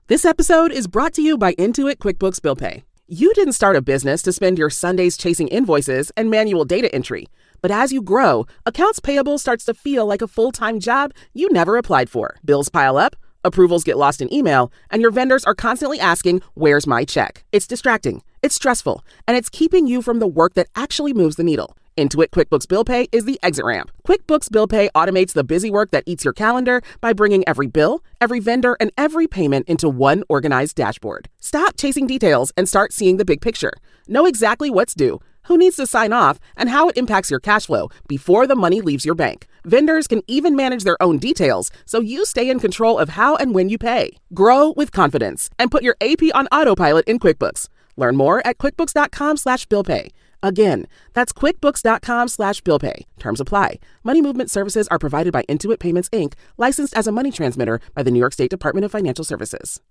This episode is brought to you by Intuit QuickBooks Bill Pay. You didn't start a business to spend your Sundays chasing invoices and manual data entry. But as you grow, accounts payable starts to feel like a full-time job you never applied for. Bills pile up, approvals get lost in email, and your vendors are constantly asking, "Where's my check?" It's distracting, it's stressful, and it's keeping you from the work that actually moves the needle. Intuit QuickBooks Bill Pay is the exit ramp. QuickBooks Bill Pay automates the busy work that eats your calendar by bringing every bill, every vendor, and every payment into one organized dashboard. Stop chasing details and start seeing the big picture. Know exactly what's due, who needs to sign off, and how it impacts your cash flow before the money leaves your bank. Vendors can even manage their own details, so you stay in control of how and when you pay. Grow with confidence and put your AP on autopilot in QuickBooks. Learn more at quickbooks.com/billpay. Again, that's quickbooks.com/billpay. Terms apply. Money movement services are provided by Intuit Payments, Inc., licensed as a money transmitter by the New York State Department of Financial Services.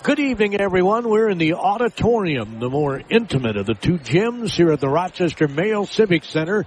Good evening, everyone. We're in the auditorium, the more intimate of the two gyms here at the Rochester Mayo Civic Center,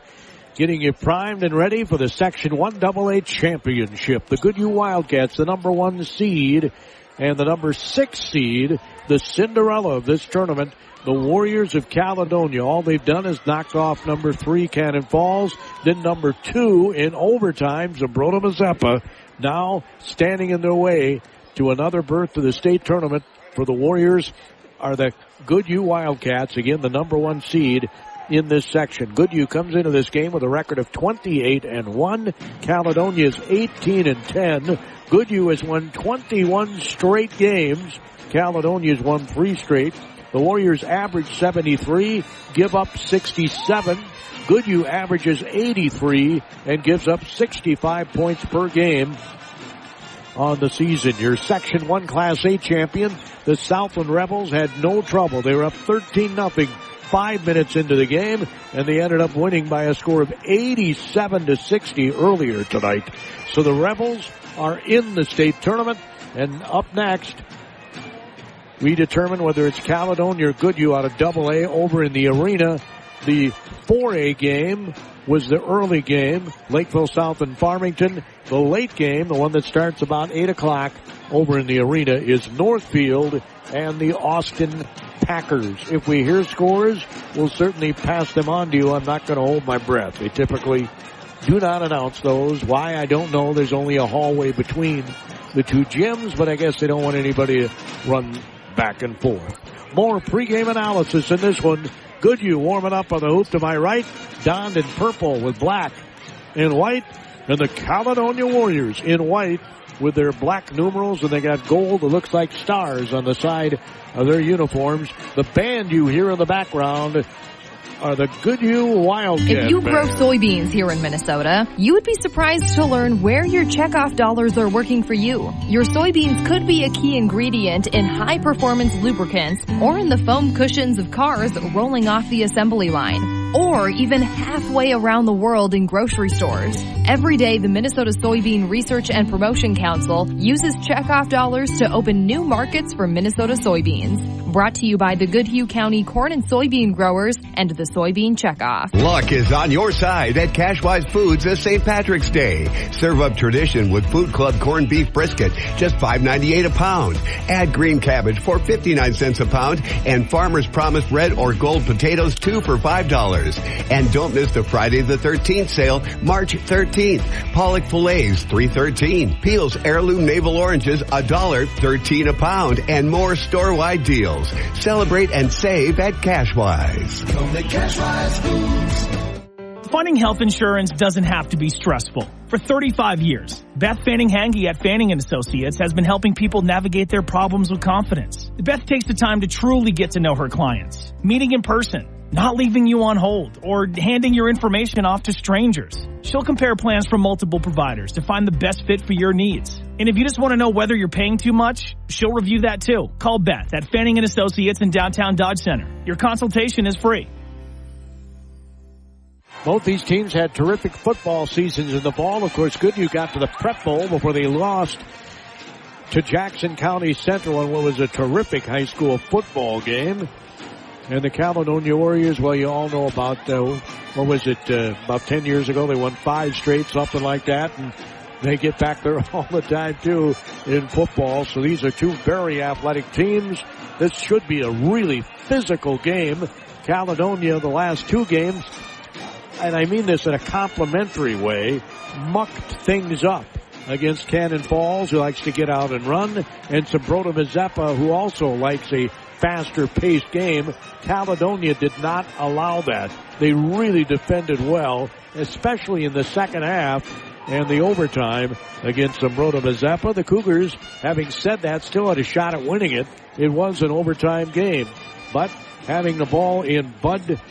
getting you primed and ready for the Section 1AA Championship. The Goodhue Wildcats, the number 1 seed, and the number 6 seed, the Cinderella of this tournament, the Warriors of Caledonia. All they've done is knocked off number 3 Cannon Falls, then number 2 in overtime, Zumbrota Mazeppa, now standing in their way to another berth to the state tournament for the Warriors are the Goodhue Wildcats, again the number 1 seed in this section. Goodhue comes into this game with a record of 28-1. Caledonia is 18-10. Goodhue has won 21 straight games. Caledonia has won 3 straight. The Warriors average 73, give up 67. Goodhue averages 83 and gives up 65 points per game on the season. Your Section 1 Class A champion, the Southland Rebels, had no trouble. They were up 13-0 5 minutes into the game, and they ended up winning by a score of 87-60 earlier tonight. So the Rebels are in the state tournament, and up next, we determine whether it's Caledonia or Goodhue out of AA over in the arena. The 4A game was the early game, Lakeville South and Farmington. The late game, the one that starts about 8 o'clock over in the arena, is Northfield and the Austin Packers. If we hear scores, we'll certainly pass them on to you. I'm not going to hold my breath. They typically do not announce those. Why, I don't know. There's only a hallway between the two gyms, but I guess they don't want anybody to run back and forth. More pregame analysis in this one. Goodhue warming up on the hoop to my right, donned in purple with black and white, and the Caledonia Warriors in white with their black numerals, and they got gold that looks like stars on the side of their uniforms. The band you hear in the background are the Goodhue Wildcats. If you grow soybeans here in Minnesota, you would be surprised to learn where your checkoff dollars are working for you. Your soybeans could be a key ingredient in high-performance lubricants or in the foam cushions of cars rolling off the assembly line, or even halfway around the world in grocery stores. Every day, the Minnesota Soybean Research and Promotion Council uses checkoff dollars to open new markets for Minnesota soybeans. Brought to you by the Goodhue County Corn and Soybean Growers and the Soybean Checkoff. Luck is on your side at Cashwise Foods this St. Patrick's Day. Serve up tradition with Food Club corned beef brisket, just $5.98 a pound. Add green cabbage for 59 cents a pound, and Farmer's Promise red or gold potatoes 2 for $5. And don't miss the Friday the 13th sale, March 13th. Pollock fillets, $3.13. Peel's heirloom navel oranges, $1.13 a pound, and more store-wide deals. Celebrate and save at Cashwise. Come to Cashwise Foods. Finding health insurance doesn't have to be stressful. For 35 years, Beth Fanning-Hange at Fanning & Associates has been helping people navigate their problems with confidence. Beth takes the time to truly get to know her clients, meeting in person, not leaving you on hold, or handing your information off to strangers. She'll compare plans from multiple providers to find the best fit for your needs. And if you just want to know whether you're paying too much, she'll review that too. Call Beth at Fanning & Associates in downtown Dodge Center. Your consultation is free. Both these teams had terrific football seasons in the fall. Of course, Goodhue got to the Prep Bowl before they lost to Jackson County Central in what was a terrific high school football game. And the Caledonia Warriors, well, you all know about, about 10 years ago, they won 5 straight, something like that. And They get back there all the time, too, in football. So these are two very athletic teams. This should be a really physical game. Caledonia, the last two games, and I mean this in a complimentary way, mucked things up against Cannon Falls, who likes to get out and run, and Zumbrota Mazeppa, who also likes a faster-paced game. Caledonia did not allow that. They really defended well, especially in the second half and the overtime against Zumbrota Mazeppa. The Cougars, having said that, still had a shot at winning it. It was an overtime game. But having the ball in Bud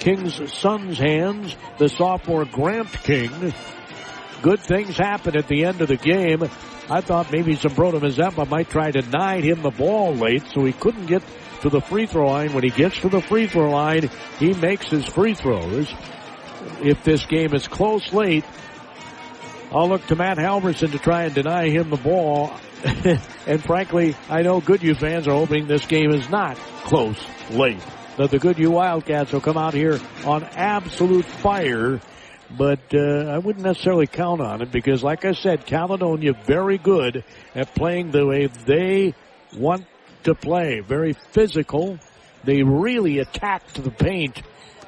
King's son's hands, the sophomore Grant King, good things happen at the end of the game. I thought maybe Zumbrota Mazeppa might try to deny him the ball late so he couldn't get to the free throw line. When he gets to the free throw line, he makes his free throws. If this game is close late, I'll look to Matt Halverson to try and deny him the ball. And frankly, I know Goodhue fans are hoping this game is not close late, that the Goodhue Wildcats will come out here on absolute fire. But I wouldn't necessarily count on it because, like I said, Caledonia very good at playing the way they want to play. Very physical. They really attacked the paint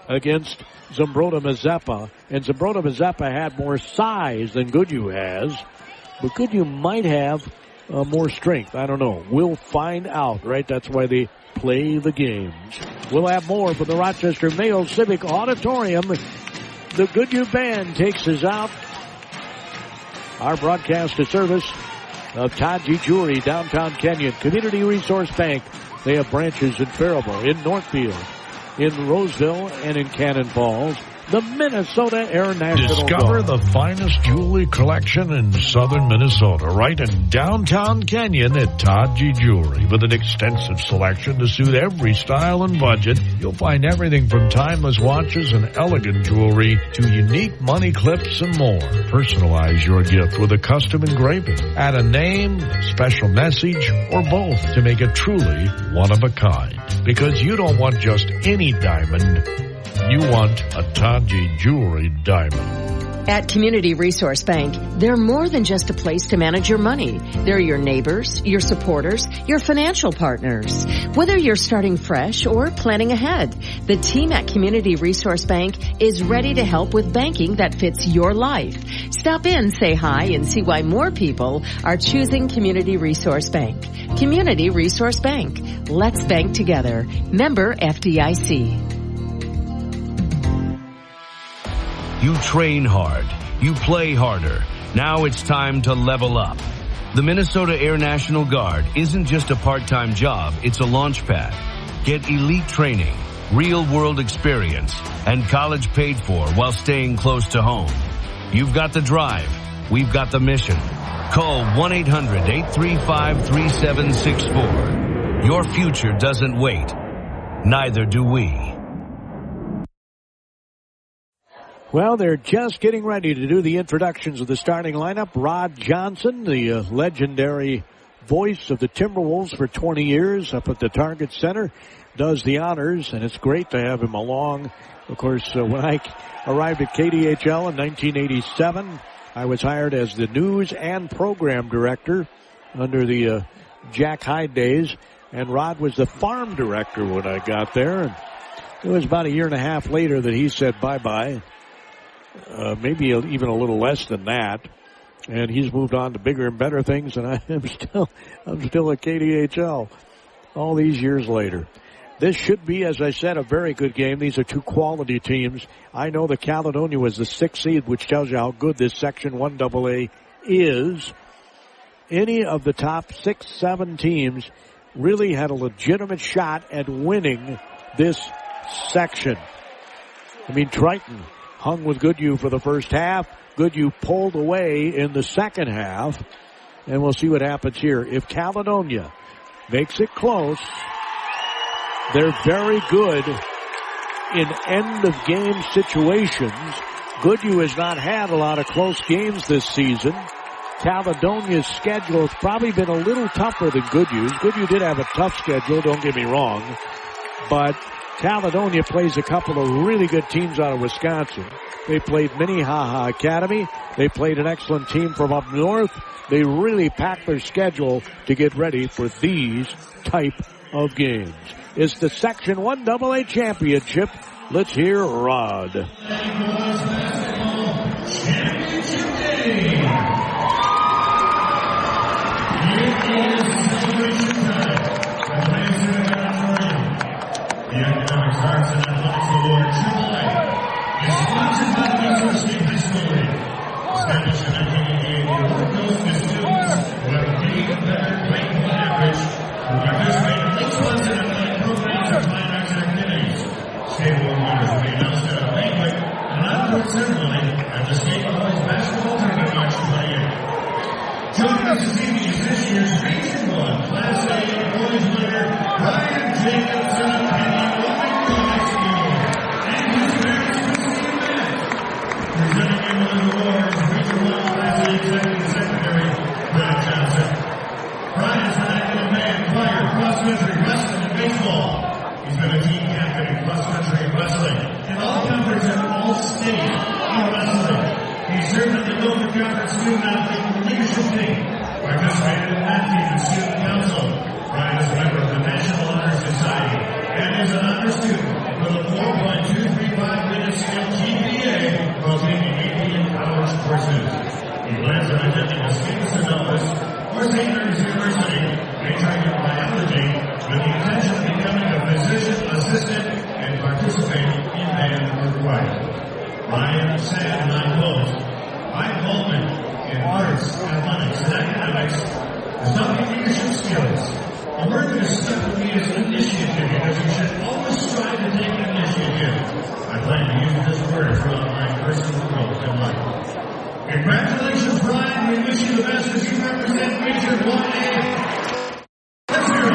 against Zumbrota Mazeppa. And Zumbrota Mazeppa had more size than Goodhue has. But Goodhue might have more strength. I don't know. We'll find out, right? That's why they play the games. We'll have more from the Rochester Mayo Civic Auditorium. The Goodhue Band takes us out. Our broadcast to service of Taji Jewelry, downtown Kenyon. Community Resource Bank. They have branches in Faribault, in Northfield, in Roseville, and in Cannon Falls. The Minnesota Air National Discover Guard. the finest jewelry collection in southern Minnesota, right in downtown Kenyon at Taji Jewelry. With an extensive selection to suit every style and budget, you'll find everything from timeless watches and elegant jewelry to unique money clips and more. Personalize your gift with a custom engraving. Add a name, a special message, or both to make it truly one of a kind. Because you don't want just any diamond. You want a Taji Jewelry diamond. At Community Resource Bank, they're more than just a place to manage your money. They're your neighbors, your supporters, your financial partners. Whether you're starting fresh or planning ahead, the team at Community Resource Bank is ready to help with banking that fits your life. Stop in, say hi, and see why more people are choosing Community Resource Bank. Community Resource Bank. Let's bank together. Member FDIC. You train hard. You play harder. Now it's time to level up. The Minnesota Air National Guard isn't just a part-time job, it's a launch pad. Get elite training, real-world experience, and college paid for while staying close to home. You've got the drive. We've got the mission. Call 1-800-835-3764. Your future doesn't wait. Neither do we. Well, they're just getting ready to do the introductions of the starting lineup. Rod Johnson, the legendary voice of the Timberwolves for 20 years up at the Target Center, does the honors, and it's great to have him along. Of course, when I arrived at KDHL in 1987, I was hired as the news and program director under the Jack Hyde days, and Rod was the farm director when I got there. And it was about a year and a half later that he said bye-bye. Maybe even a little less than that, and he's moved on to bigger and better things. And I'm still at KDHL all these years later. This should be, as I said, a very good game. These are two quality teams. I know that Caledonia was the 6th seed, which tells you how good this Section 1AA is. Any of the top 6, 7 teams really had a legitimate shot at winning this section. I mean, Triton hung with Goodhue for the first half. Goodhue pulled away in the second half. And we'll see what happens here. If Caledonia makes it close, they're very good in end-of-game situations. Goodhue has not had a lot of close games this season. Caledonia's schedule has probably been a little tougher than Goodhue's. Goodhue did have a tough schedule, don't get me wrong. But Caledonia plays a couple of really good teams out of Wisconsin. They played Minnehaha Academy. They played an excellent team from up north. They really packed their schedule to get ready for these type of games. It's the Section 1 AA Championship. Let's hear Rod. The Academics, Arts, and Athletics Award AAA is sponsored by the Goodhue Section High School League. Established in 1988, the award goes to students who have attained a better playing average, who participate in league-sponsored athletic programs or climax activities. State award winners will be announced at a banquet and outdoor ceremony at the State Boys Basketball Tournament March 28th. Joining us this evening is this year's Region 1 Class A Boys winner, Ryan Jacobson of Penny. Presenting him with the awards, Region 1 Class A Executive Secretary, Brad Johnson. Brian is an active man, choir, cross-country, wrestling, and baseball. He's been a team captain in cross-country and wrestling, and all conference and all state in wrestling. He served on the Dover Conference Student Athlete Leadership Team, participated in that team and Student Council. Brian is a member of the National Honor Society and is an honor student with a 4.235 minute scale GPA while taking AP and college courses. He plans on attending a Stevenson office or St. Mary's University, majoring in biology with the intention of becoming a physician assistant and participating in band or choir. Ryan said, and I quote, "My involvement in arts, athletics, and academics has taught me leadership skills. A word that has stuck with me is initiative, because you should always strive to take initiative. I plan to use this word throughout my personal growth in life." Congratulations, Brian. We wish you the best as you represent Region 1A. Let's hear it.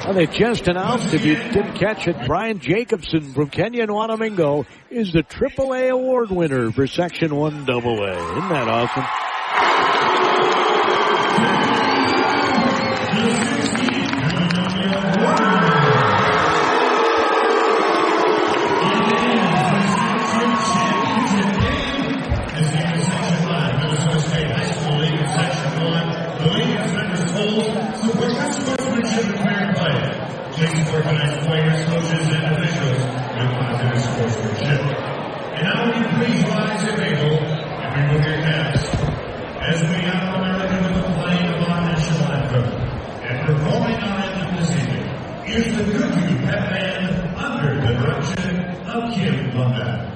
Well, they just announced, if you didn't catch it, Brian Jacobson from Kenya and Wanamingo is the AAA award winner for Section 1 AA. Isn't that awesome? Organized players, coaches, and officials with positive sportsmanship. And now will you please rise if able and remove your caps as we honor America with the playing of our national anthem. And performing our anthem this evening is the Goodhue Pep Band under the direction of Kim Lundberg.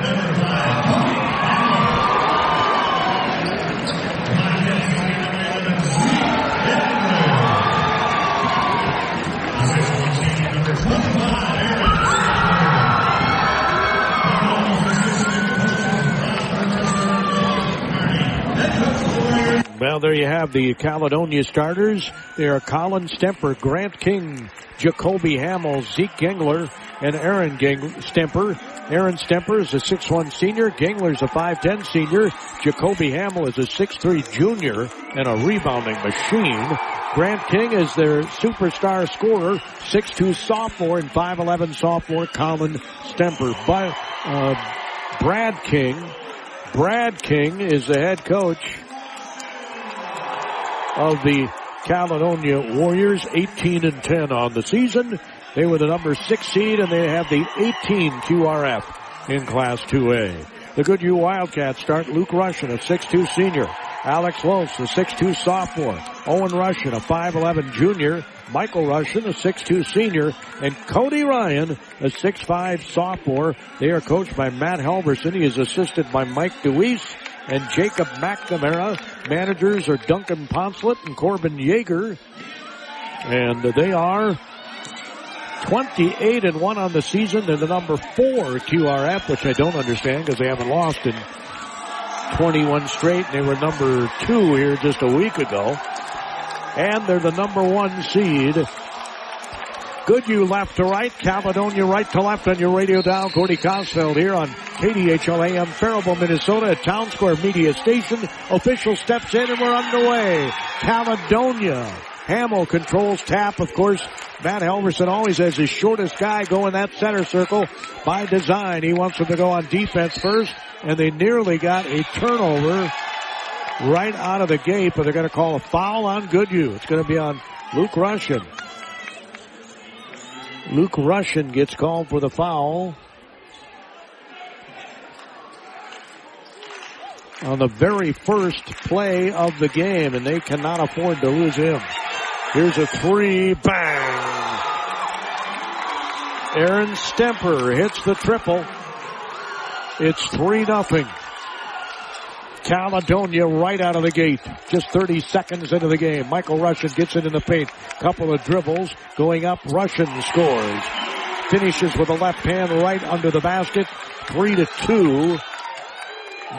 Number 5. Well, there you have the Caledonia starters. They are Colin Stemper, Grant King, Jacoby Hamill, Zeke Gengler, and Aaron Stemper. Aaron Stemper is a 6'1 senior. Gengler's a 5'10 senior. Jacoby Hamill is a 6'3 junior and a rebounding machine. Grant King is their superstar scorer, 6'2 sophomore and 5'11 sophomore Colin Stemper. Brad King is the head coach of the Caledonia Warriors, 18-10 on the season. They were the number 6 seed, and they have the 18 QRF in Class 2A. The Goodhue Wildcats start Luke Russian, a 6'2 senior. Alex Los, a 6'2 sophomore. Owen Russian, a 5'11 junior. Michael Russian, a 6'2 senior. And Cody Ryan, a 6'5 sophomore. They are coached by Matt Halverson. He is assisted by Mike DeWeese and Jacob McNamara. Managers are Duncan Poncelet and Corbin Yeager. And they are 28-1 on the season. They're the number 4 QRF, which I don't understand because they haven't lost in 21 straight. They were number 2 here just a week ago. And they're the number 1 seed. Goodhue left to right, Caledonia right to left on your radio dial. Gordy Kosfeld here on KDHL AM, Faribault, Minnesota, at Town Square Media Station. Official steps in and we're underway. Caledonia. Hamill controls tap, of course. Matt Halverson always has his shortest guy go in that center circle by design. He wants him to go on defense first, and they nearly got a turnover right out of the gate, but they're going to call a foul on Goodhue. It's going to be on Luke Russian. Luke Russian gets called for the foul on the very first play of the game, and they cannot afford to lose him. Here's a 3, bang! Aaron Stemper hits the triple. It's 3-0. Caledonia right out of the gate. Just 30 seconds into the game. Michael Russian gets it in the paint. Couple of dribbles. Going up, Russian scores. Finishes with a left hand right under the basket. 3-2.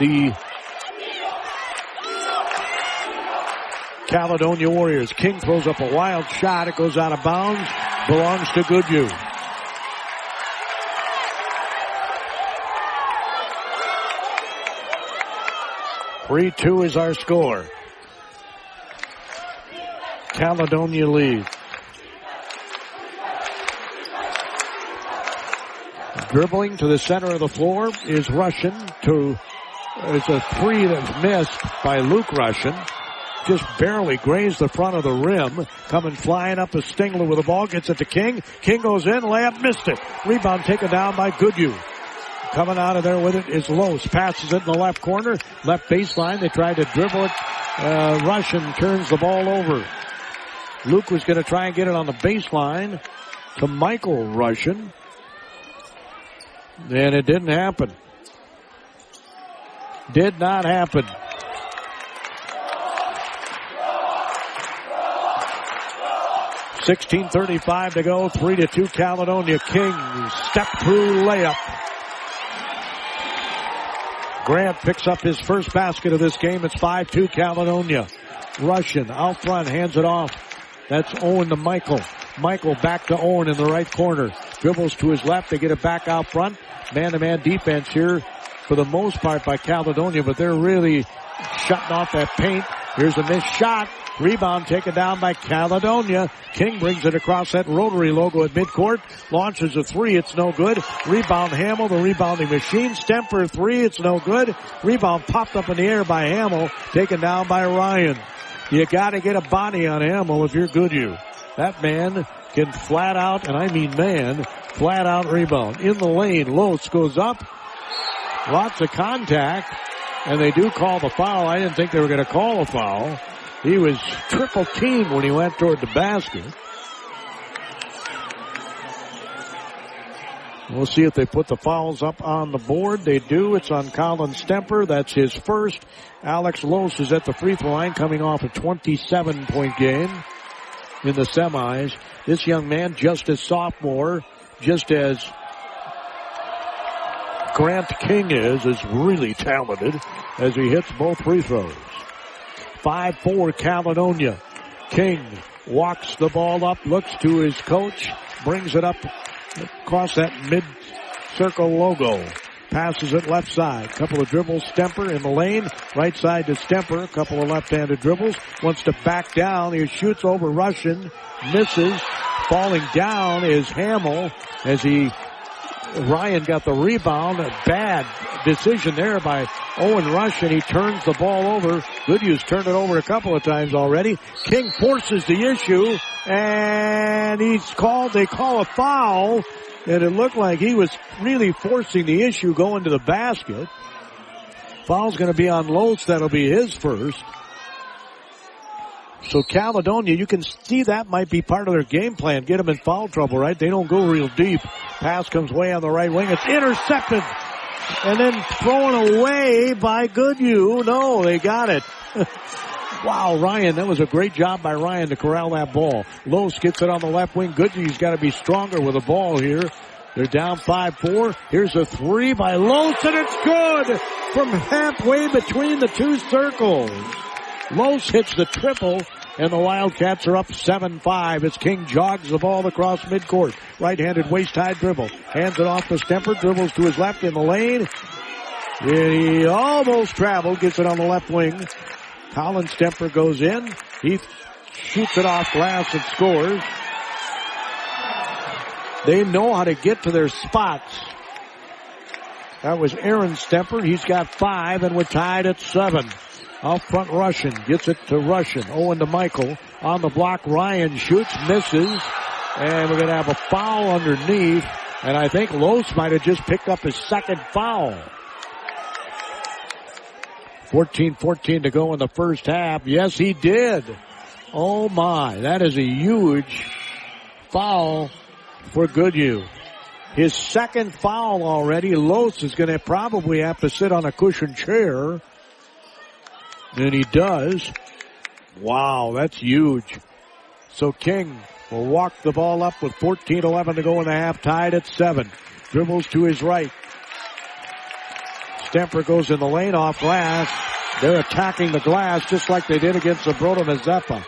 The Caledonia Warriors. King throws up a wild shot. It goes out of bounds. Belongs to Goodhue. (3-2) is our score. Caledonia leads. Dribbling to the center of the floor is Russian. It's a 3 that's missed by Luke Russian. Just barely grazed the front of the rim. Coming flying up is Stingler with the ball. Gets it to King. King goes in. Layup missed it. Rebound taken down by Goodhue. Coming out of there with it is Los. Passes it in the left corner. Left baseline. They tried to dribble it. Russian turns the ball over. Luke was going to try and get it on the baseline to Michael Russian. And it didn't happen. Did not happen. .16:35 to go. 3-2 Caledonia. King step through layup. Grant picks up his first basket of this game. It's 5-2 Caledonia. Russian out front, hands it off. That's Owen to Michael. Michael back to Owen in the right corner. Dribbles to his left. They get it back out front. Man-to-man defense here for the most part by Caledonia, but they're really shutting off that paint. Here's a missed shot. Rebound taken down by Caledonia. King brings it across that Rotary logo at midcourt. Launches a 3. It's no good. Rebound Hamill, the rebounding machine. Stemper 3. It's no good. Rebound popped up in the air by Hamill. Taken down by Ryan. You got to get a body on Hamill if you're Goodhue. That man can flat out, and I mean man, flat out rebound. In the lane, Los goes up. Lots of contact. And they do call the foul. I didn't think they were going to call a foul. He was triple teamed when he went toward the basket. We'll see if they put the fouls up on the board. They do. It's on Colin Stemper. That's his first. Alex Los is at the free throw line coming off a 27-point game. in the semis. This young man, just as sophomore, just as Grant King is really talented as he hits both free throws. 5-4 Caledonia. King walks the ball up, looks to his coach, brings it up across that mid-circle logo. Passes it left side. Couple of dribbles. Stemper in the lane. Right side to Stemper. A couple of left-handed dribbles. Wants to back down. He shoots over Russian. Misses. Falling down is Hamill as Ryan got the rebound. A bad decision there by Owen Russian. He turns the ball over. Goodhue's turned it over a couple of times already. King forces the issue, and they call a foul, and it looked like he was really forcing the issue going to the basket. Foul's going to be on Lose. That'll be his first. So Caledonia, you can see that might be part of their game plan. Get them in foul trouble, right? They don't go real deep. Pass comes way on the right wing. It's intercepted. And then thrown away by Goodhue. No, they got it. Wow, Ryan, that was a great job by Ryan to corral that ball. Lose gets it on the left wing. Goodhue's got to be stronger with the ball here. They're down 5-4. Here's a three by Lose, and it's good from halfway between the two circles. Lose hits the triple, and the Wildcats are up 7-5 as King jogs the ball across midcourt. Right-handed waist-high dribble. Hands it off to Stemper. Dribbles to his left in the lane. He almost traveled. Gets it on the left wing. Colin Stemper goes in. He shoots it off glass and scores. They know how to get to their spots. That was Aaron Stemper. He's got 5, and we're tied at 7. Out front, Russian gets it to Russian. Owen to Michael. On the block, Ryan shoots, misses. And we're going to have a foul underneath. And I think Lose might have just picked up his second foul. 14-14 to go in the first half. Yes, he did. Oh, my. That is a huge foul for Goodhue. His second foul already. Lose is going to probably have to sit on a cushioned chair. And he does. Wow, that's huge. So King will walk the ball up with 14-11 to go in the half, tied at 7. Dribbles to his right. Stemper goes in the lane off glass. They're attacking the glass just like they did against Zabrota Mazeppa.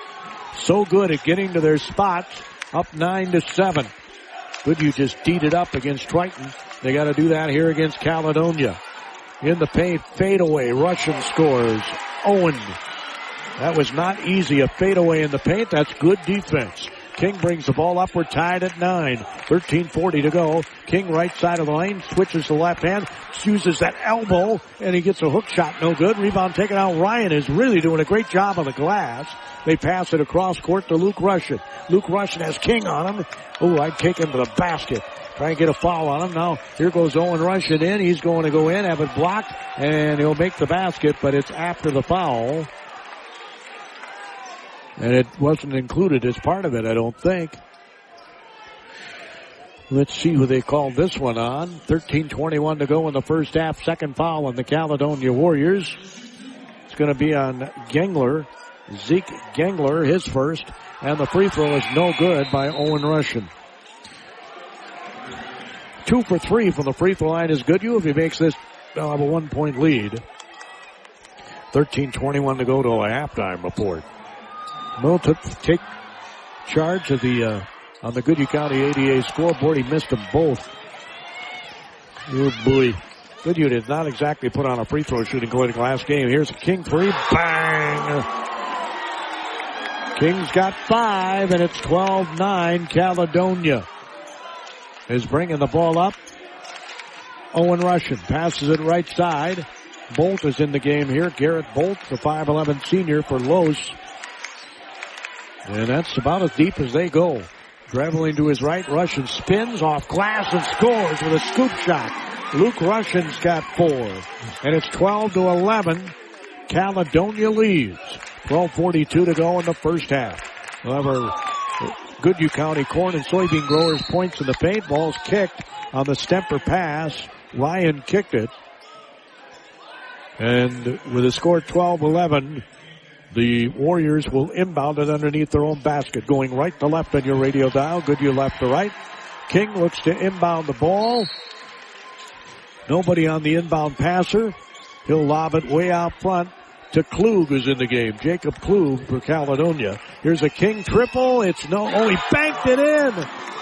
So good at getting to their spots. Up 9-7. Goodhue just teed it up against Triton. They got to do that here against Caledonia. In the paint, fadeaway. Russian scores. Owen. That was not easy. A fadeaway in the paint. That's good defense. King brings the ball up. We're tied at 9. 13:40 to go. King right side of the lane. Switches to left hand. Uses that elbow. And he gets a hook shot. No good. Rebound taken out. Ryan is really doing a great job on the glass. They pass it across court to Luke Russian. Luke Russian has King on him. Oh, I'd take him to the basket. Try and get a foul on him. Now, here goes Owen Russian in. He's going to go in, have it blocked, and he'll make the basket, but it's after the foul. And it wasn't included as part of it, I don't think. Let's see who they called this one on. 13:21 to go in the first half. Second foul on the Caledonia Warriors. It's going to be on Gengler. Zeke Gengler, his first. And the free throw is no good by Owen Russian. 2 for 3 from the free throw line is Goodhue. If he makes this, they'll have a 1-point lead. 13:21 to go to a halftime report. Mill take charge of on the Goodhue County ADA scoreboard. He missed them both. Oh boy. Goodhue did not exactly put on a free throw shooting going to last game. Here's a King three. Bang! King's got 5, and it's 12-9 Caledonia is bringing the ball up. Owen Russian passes it right side. Bolt is in the game here. Garrett Bolt, the 5'11 senior for Lose. And that's about as deep as they go. Dribbling to his right, Russian spins off glass and scores with a scoop shot. Luke Russian's got 4. And it's 12-11. Caledonia leads. 12:42 to go in the first half. However, Goodhue County corn and soybean growers points in the paint. Ball's kicked on the Stemper pass. Ryan kicked it. And with a score 12-11, The Warriors will inbound it underneath their own basket, going right to left on your radio dial. Goodhue left to right. King looks to inbound the ball. Nobody on the inbound passer. He'll lob it way out front to Klug, who's in the game. Jacob Klug for Caledonia. Here's a King triple. It's no, oh, he banked it in.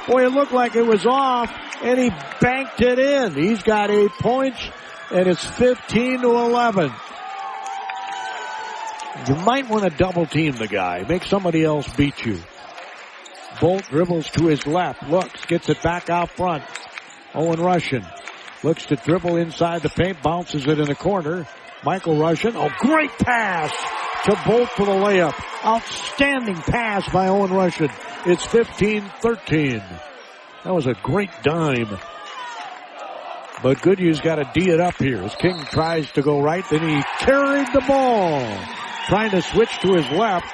Boy, it looked like it was off, and he banked it in. He's got 8 points, and it's 15-11. You might want to double team the guy. Make somebody else beat you. Bolt dribbles to his left, looks, gets it back out front. Owen Russian looks to dribble inside the paint, bounces it in the corner. Michael Russian, oh, great pass to Bolt for the layup. Outstanding pass by Owen Russian. It's 15-13. That was a great dime. But Goodhue's got to D it up here as King tries to go right, then he carried the ball. Trying to switch to his left.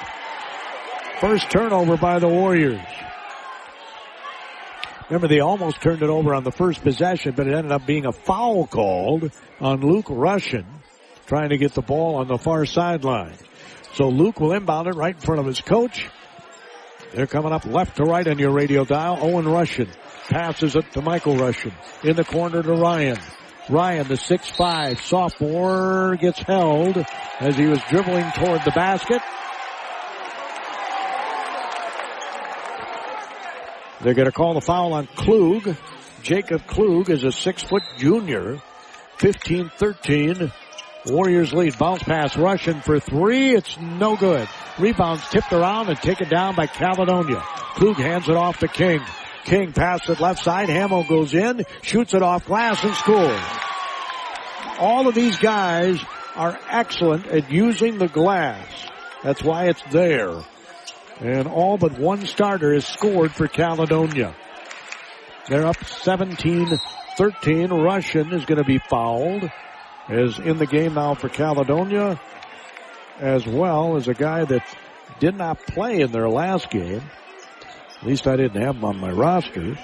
First turnover by the Warriors. Remember, they almost turned it over on the first possession, but it ended up being a foul called on Luke Russian, trying to get the ball on the far sideline. So Luke will inbound it right in front of his coach. They're coming up left to right on your radio dial. Owen Russian passes it to Michael Russian. In the corner to Ryan. Ryan, the 6'5" sophomore, gets held as he was dribbling toward the basket. They're going to call the foul on Klug. Jacob Klug is a 6-foot junior. 15-13. Warriors lead. Bounce pass. Russian for three. It's no good. Rebounds tipped around and taken down by Caledonia. Klug hands it off to King. King passes it left side. Hamill goes in, shoots it off glass and scores. All of these guys are excellent at using the glass. That's why it's there. And all but one starter is scored for Caledonia. They're up 17-13. Russian is going to be fouled. Is in the game now for Caledonia, as well as a guy that did not play in their last game. At least I didn't have him on my roster.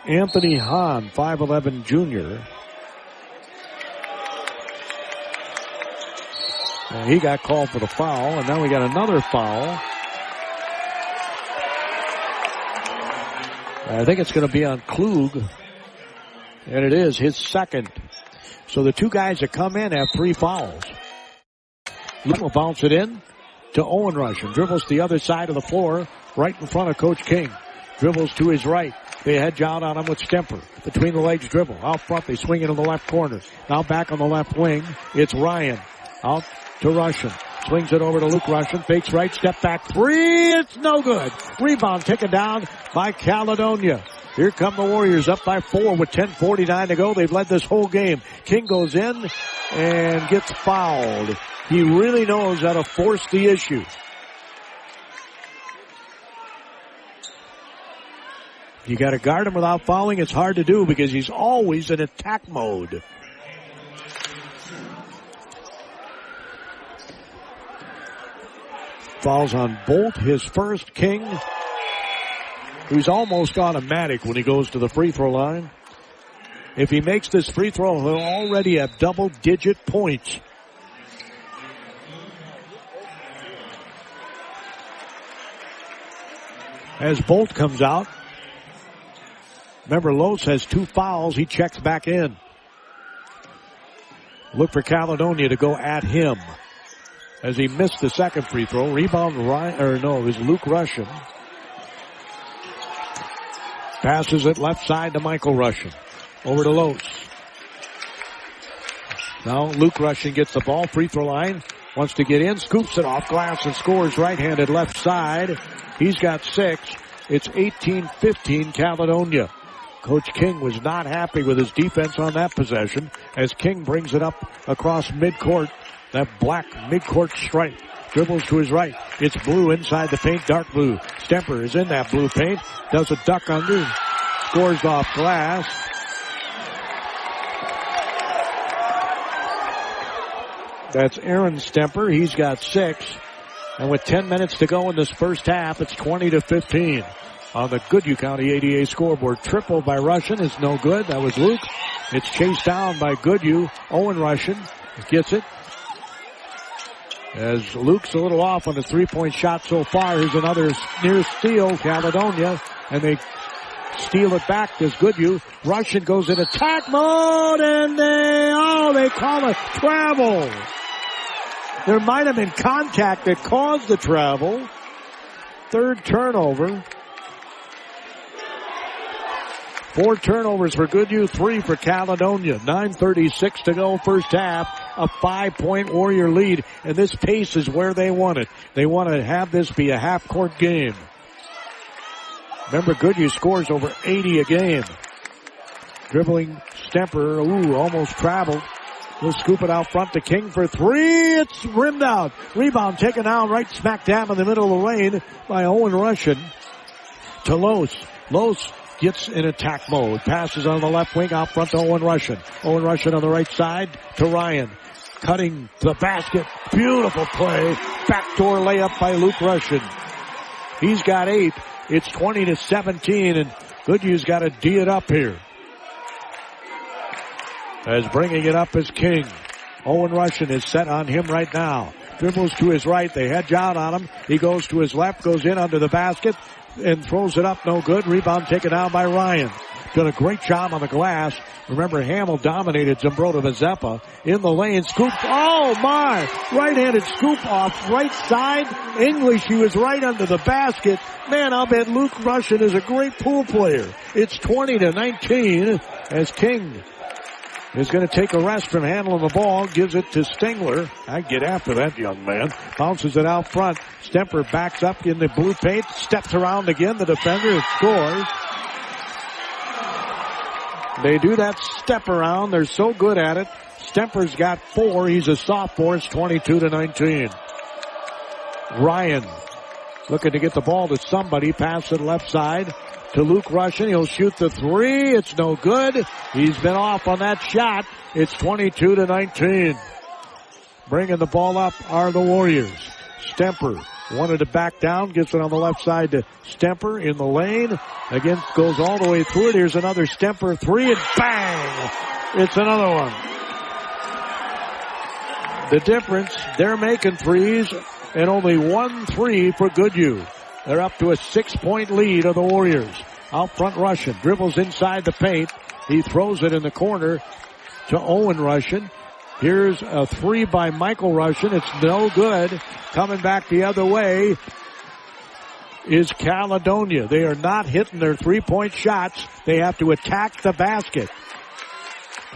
Anthony Hahn, 5'11" junior. And he got called for the foul, and now we got another foul. I think it's going to be on Klug. And it is his second. So the two guys that come in have 3 fouls. Luke will bounce it in to Owen Russian. Dribbles to the other side of the floor, right in front of Coach King. Dribbles to his right. They hedge out on him with Stemper. Between the legs dribble. Out front, they swing it in the left corner. Now back on the left wing, it's Ryan. Out to Russian. Swings it over to Luke Russian. Fakes right, step back three. It's no good. Rebound taken down by Caledonia. Here come the Warriors up by 4 with 10:49 to go. They've led this whole game. King goes in and gets fouled. He really knows how to force the issue. You got to guard him without fouling. It's hard to do because he's always in attack mode. Fouls on Bolt, his first. King, who's almost automatic when he goes to the free throw line. If he makes this free throw, he'll already have double-digit points. As Bolt comes out, remember Los has 2 fouls. He checks back in. Look for Caledonia to go at him as he missed the second free throw. Rebound, it was Luke Russian. Passes it left side to Michael Russian. Over to Los. Now Luke Russian gets the ball. Free throw line. Wants to get in. Scoops it off glass and scores right-handed left side. He's got 6. It's 18-15 Caledonia. Coach King was not happy with his defense on that possession as King brings it up across midcourt. That black midcourt stripe. Dribbles to his right. It's blue inside the paint, dark blue. Stemper is in that blue paint. Does a duck under. Scores off glass. That's Aaron Stemper. He's got 6. And with 10 minutes to go in this first half, it's 20-15 on the Goodhue County ADA scoreboard. Triple by Russian is no good. That was Luke. It's chased down by Goodhue. Owen Russian gets it. As Luke's a little off on the three-point shot so far. Here's another near steal, Caledonia, and they steal it back. As Goodhue. Russian goes in attack mode, and they call it travel. There might have been contact that caused the travel. Third turnover. 4 turnovers for Goodhue, 3 for Caledonia. 9:36 to go first half. A 5-point Warrior lead, and this pace is where they want it. They want to have this be a half-court game. Remember, Goodhue scores over 80 a game. Dribbling Stemper, almost traveled. He'll scoop it out front to King for 3. It's rimmed out. Rebound taken out right smack dab in the middle of the lane by Owen Russian to Los. Los gets in attack mode. Passes on the left wing out front to Owen Russian. Owen Russian on the right side to Ryan. Cutting the basket. Beautiful play. Backdoor layup by Luke Russian. He's got 8. It's 20-17, and Goodhue's got to D it up here. As bringing it up is King. Owen Russian is set on him right now. Dribbles to his right. They hedge out on him. He goes to his left, goes in under the basket, and throws it up. No good. Rebound taken down by Ryan. Done a great job on the glass. Remember, Hamill dominated Zimbrota Mazeppa in the lane. Scoop. Oh, my. Right-handed scoop off right side. English, he was right under the basket. Man, I'll bet Luke Russian is a great pool player. It's 20-19 as King is going to take a rest from handling the ball. Gives it to Stingler. I'd get after that young man. Bounces it out front. Stemper backs up in the blue paint. Steps around again. The defender scores. They do that step around. They're so good at it. Stemper's got 4. He's a sophomore. It's 22-19. Ryan looking to get the ball to somebody. Pass to the left side to Luke Russian. He'll shoot the 3. It's no good. He's been off on that shot. It's 22-19. Bringing the ball up are the Warriors. Stemper wanted to back down. Gets it on the left side to Stemper in the lane. Again, goes all the way through it. Here's another Stemper 3, and bang! It's another one. The difference, they're making threes, and only 1 3 for Goodhue. They're up to a 6-point lead of the Warriors. Out front Russian. Dribbles inside the paint. He throws it in the corner to Owen Russian. Here's a 3 by Michael Russian. It's no good. Coming back the other way is Caledonia. They are not hitting their 3-point shots. They have to attack the basket.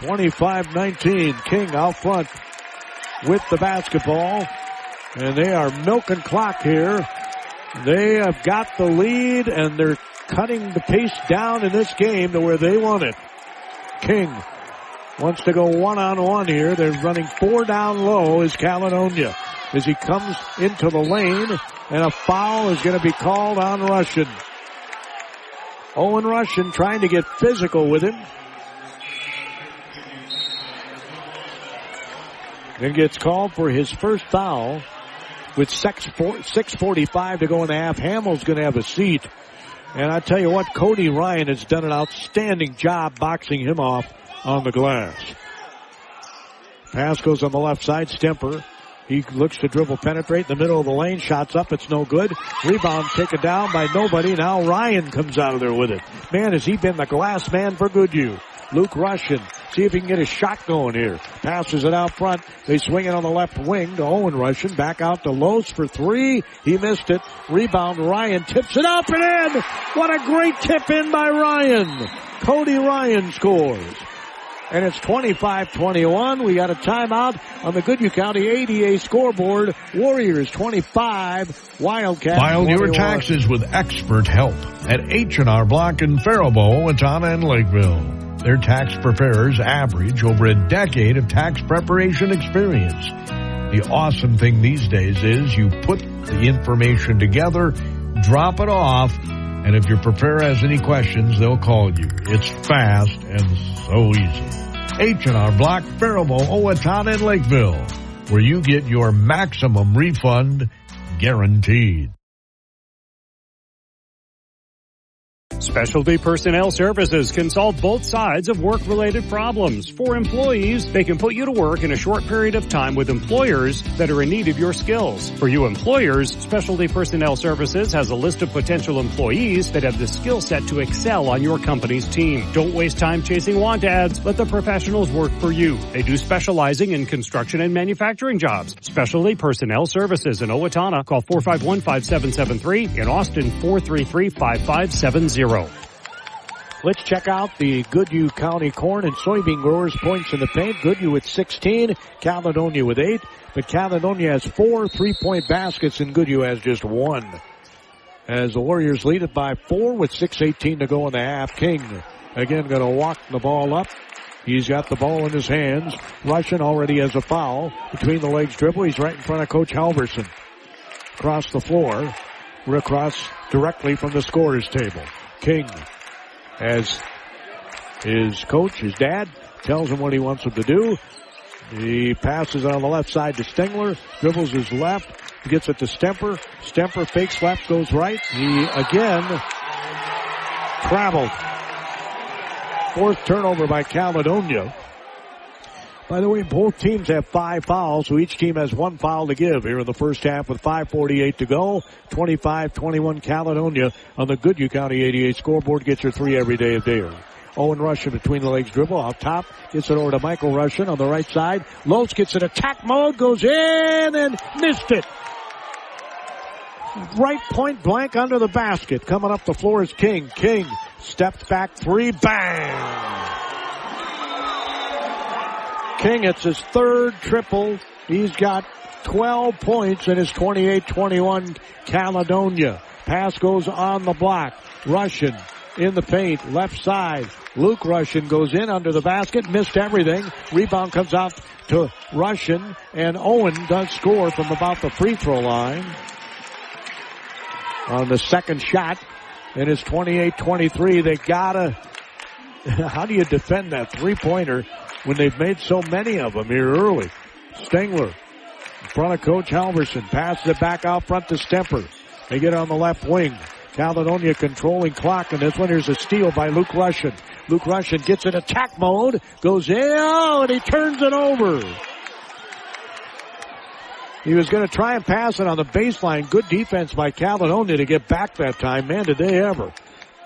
25-19. King out front with the basketball. And they are milking clock here. They have got the lead, and they're cutting the pace down in this game to where they want it. King wants to go one-on-one here. They're running 4 down low is Caledonia. As he comes into the lane, and a foul is going to be called on Russian. Owen Russian trying to get physical with him. Then gets called for his first foul. With 6:45 to go in the half, Hamill's going to have a seat. And I tell you what, Cody Ryan has done an outstanding job boxing him off on the glass. Pass goes on the left side. Stemper. He looks to dribble, penetrate in the middle of the lane. Shots up. It's no good. Rebound taken down by nobody. Now Ryan comes out of there with it. Man, has he been the glass man for Goodhue. Luke Russian. See if he can get a shot going here. Passes it out front. They swing it on the left wing to Owen Russian. Back out to Los for 3. He missed it. Rebound. Ryan tips it up and in. What a great tip in by Ryan. Cody Ryan scores. And it's 25-21. We got a timeout on the Goodhue County ADA scoreboard. Warriors 25, Wildcats File 21. your taxes with expert help at H&R Block in Faribault, Watana, and Lakeville. Their tax preparers average over a decade of tax preparation experience. The awesome thing these days is you put the information together, drop it off, and if your preparer has any questions, they'll call you. It's fast and so easy. H&R Block, Faribault, Owatonna, and Lakeville, where you get your maximum refund guaranteed. Specialty Personnel Services can solve both sides of work-related problems. For employees, they can put you to work in a short period of time with employers that are in need of your skills. For you employers, Specialty Personnel Services has a list of potential employees that have the skill set to excel on your company's team. Don't waste time chasing want ads. Let the professionals work for you. They do specializing in construction and manufacturing jobs. Specialty Personnel Services in Owatonna. Call 451-5773. In Austin, 433-5570. Let's check out the Goodhue County corn and soybean growers' points in the paint. Goodhue with 16, Caledonia with 8. But Caledonia has 4 3-point baskets and Goodhue has just 1. As the Warriors lead it by 4 with 6:18 to go in the half. King again going to walk the ball up. He's got the ball in his hands. Russian already has a foul. Between the legs dribble. He's right in front of Coach Halverson. Across the floor. We're across directly from the scorer's table. King, as his coach, his dad, tells him what he wants him to do. He passes on the left side to Stingler. Dribbles his left. Gets it to Stemper. Stemper fakes left, goes right. He again traveled. 4th turnover by Caledonia. By the way, both teams have 5 fouls, so each team has 1 foul to give here in the first half with 5:48 to go. 25-21 Caledonia on the Goodhue County 88 scoreboard. Get your 3 every day of daily. Owen Russian between the legs dribble. Out top, gets it over to Michael Russian on the right side. Lopes gets in attack mode, goes in and missed it. Right point blank under the basket. Coming up the floor is King. King stepped back 3, bang! King, it's his 3rd triple. He's got 12 points in his 28-21 Caledonia. Pass goes on the block. Russian in the paint, left side. Luke Russian goes in under the basket, missed everything. Rebound comes out to Russian, and Owen does score from about the free throw line on the second shot. And it's 28-23. They gotta, how do you defend that 3-pointer when they've made so many of them here early? Stingler in front of Coach Halverson. Passes it back out front to Stemper. They get it on the left wing. Caledonia controlling clock, and this one here's a steal by Luke Russian. Luke Russian gets in attack mode, goes in, and he turns it over. He was going to try and pass it on the baseline. Good defense by Caledonia to get back that time. Man, did they ever.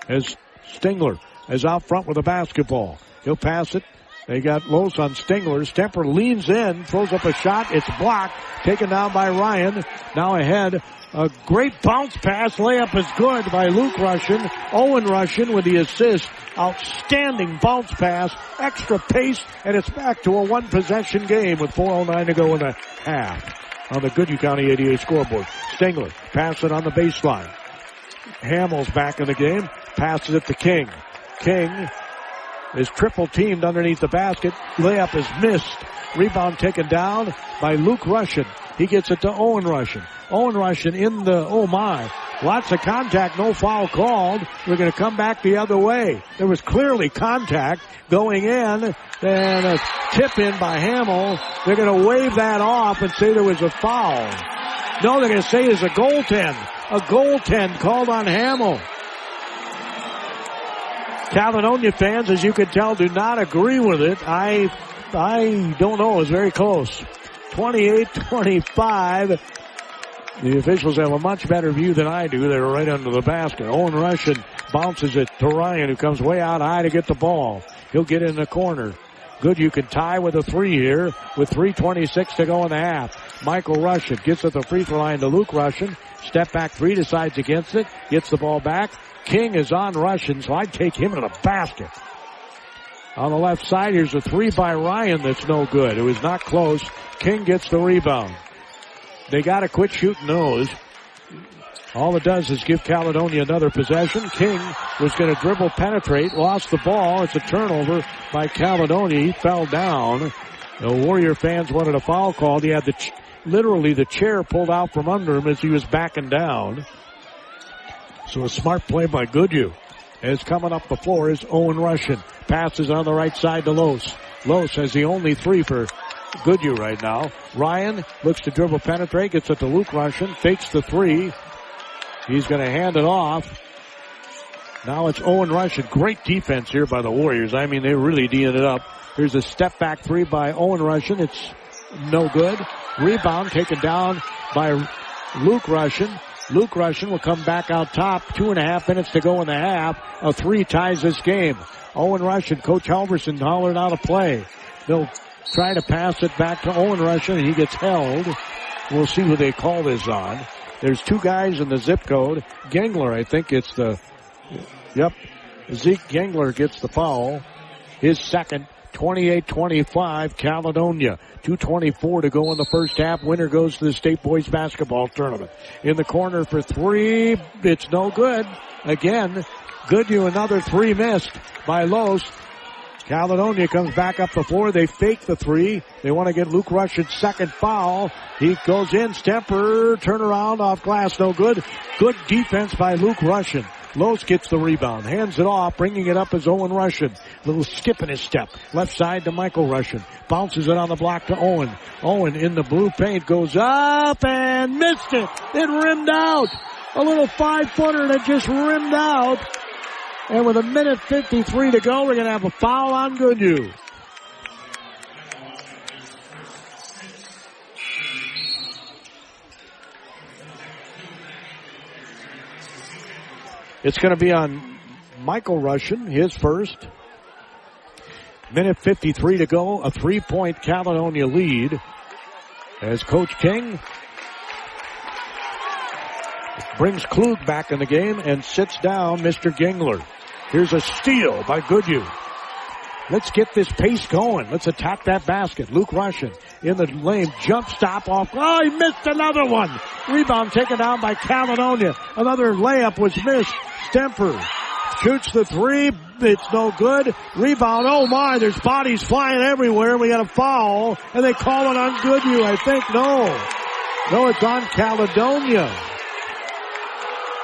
As Stingler is out front with the basketball. He'll pass it. They got Los on Stingler. Stemper leans in, throws up a shot. It's blocked. Taken down by Ryan. Now ahead. A great bounce pass. Layup is good by Luke Russian. Owen Russian with the assist. Outstanding bounce pass. Extra pace. And it's back to a 1-possession game with 4:09 to go in the half. On the Goodhue County 88 scoreboard. Stingler passes it on the baseline. Hamill's back in the game. Passes it to King. King is triple teamed underneath the basket. Layup is missed. Rebound taken down by Luke Russian. He gets it to Owen Russian. Owen Russian in the, oh my, lots of contact, no foul called. We're going to come back the other way. There was clearly contact going in, and a tip in by Hamill. They're going to wave that off and say there was a foul. No, they're going to say there's a goaltend. A goaltend called on Hamill. Caledonia fans, as you can tell, do not agree with it. I don't know. It was very close. 28-25. The officials have a much better view than I do. They're right under the basket. Owen Russian bounces it to Ryan, who comes way out high to get the ball. He'll get in the corner. Goodhue can tie with a 3 here with 3:26 to go in the half. Michael Russian gets at the free throw line to Luke Russian. Step back 3, decides against it. Gets the ball back. King is on Russian, so I'd take him to the basket. On the left side, here's a 3 by Ryan that's no good. It was not close. King gets the rebound. They got to quit shooting those. All it does is give Caledonia another possession. King was going to dribble, penetrate, lost the ball. It's a turnover by Caledonia. He fell down. The Warrior fans wanted a foul called. He had literally the chair pulled out from under him as he was backing down. So a smart play by Goodhue. As coming up the floor is Owen Russian. Passes on the right side to Los. Los has the only 3 for Goodhue right now. Ryan looks to dribble, penetrate, gets it to Luke Russian, fakes the 3. He's going to hand it off. Now it's Owen Russian. Great defense here by the Warriors. I mean, they really D'ing it up. Here's a step back three by Owen Russian. It's no good. Rebound taken down by Luke Russian. Luke Russian will come back out top. 2.5 minutes to go in the half. A three ties this game. Owen Russian, Coach Halverson hollered out a play. They'll try to pass it back to Owen Russian, and he gets held. We'll see who they call this on. There's two guys in the zip code. Gengler, I think it's the... Yep. Zeke Gengler gets the foul. His second. 28-25, Caledonia. 2:24 to go in the first half. Winner goes to the state boys basketball tournament. In the corner for three. It's no good. Again, Goodhue, another three missed by Los. Caledonia comes back up the floor. They fake the three. They want to get Luke Russian's second foul. He goes in. Stemper, turnaround off glass. No good. Good defense by Luke Russian. Los gets the rebound, hands it off, bringing it up as Owen Russian. Little skip in his step. Left side to Michael Russian. Bounces it on the block to Owen. Owen in the blue paint goes up and missed it. It rimmed out. A little 5-footer that just rimmed out. And with 1:53 to go, we're going to have a foul on Goodhue. It's going to be on Michael Russian, his first. 1:53 to go, a 3-point Caledonia lead. As Coach King brings Klug back in the game and sits down Mr. Gengler. Here's a steal by Goodhue. Let's get this pace going. Let's attack that basket. Luke Russian in the lane. Jump stop off. Oh, he missed another one. Rebound taken down by Caledonia. Another layup was missed. Stemper shoots the three. It's no good. Rebound. Oh my, there's bodies flying everywhere. We got a foul. And they call it on Goodhue, I think. No, it's on Caledonia.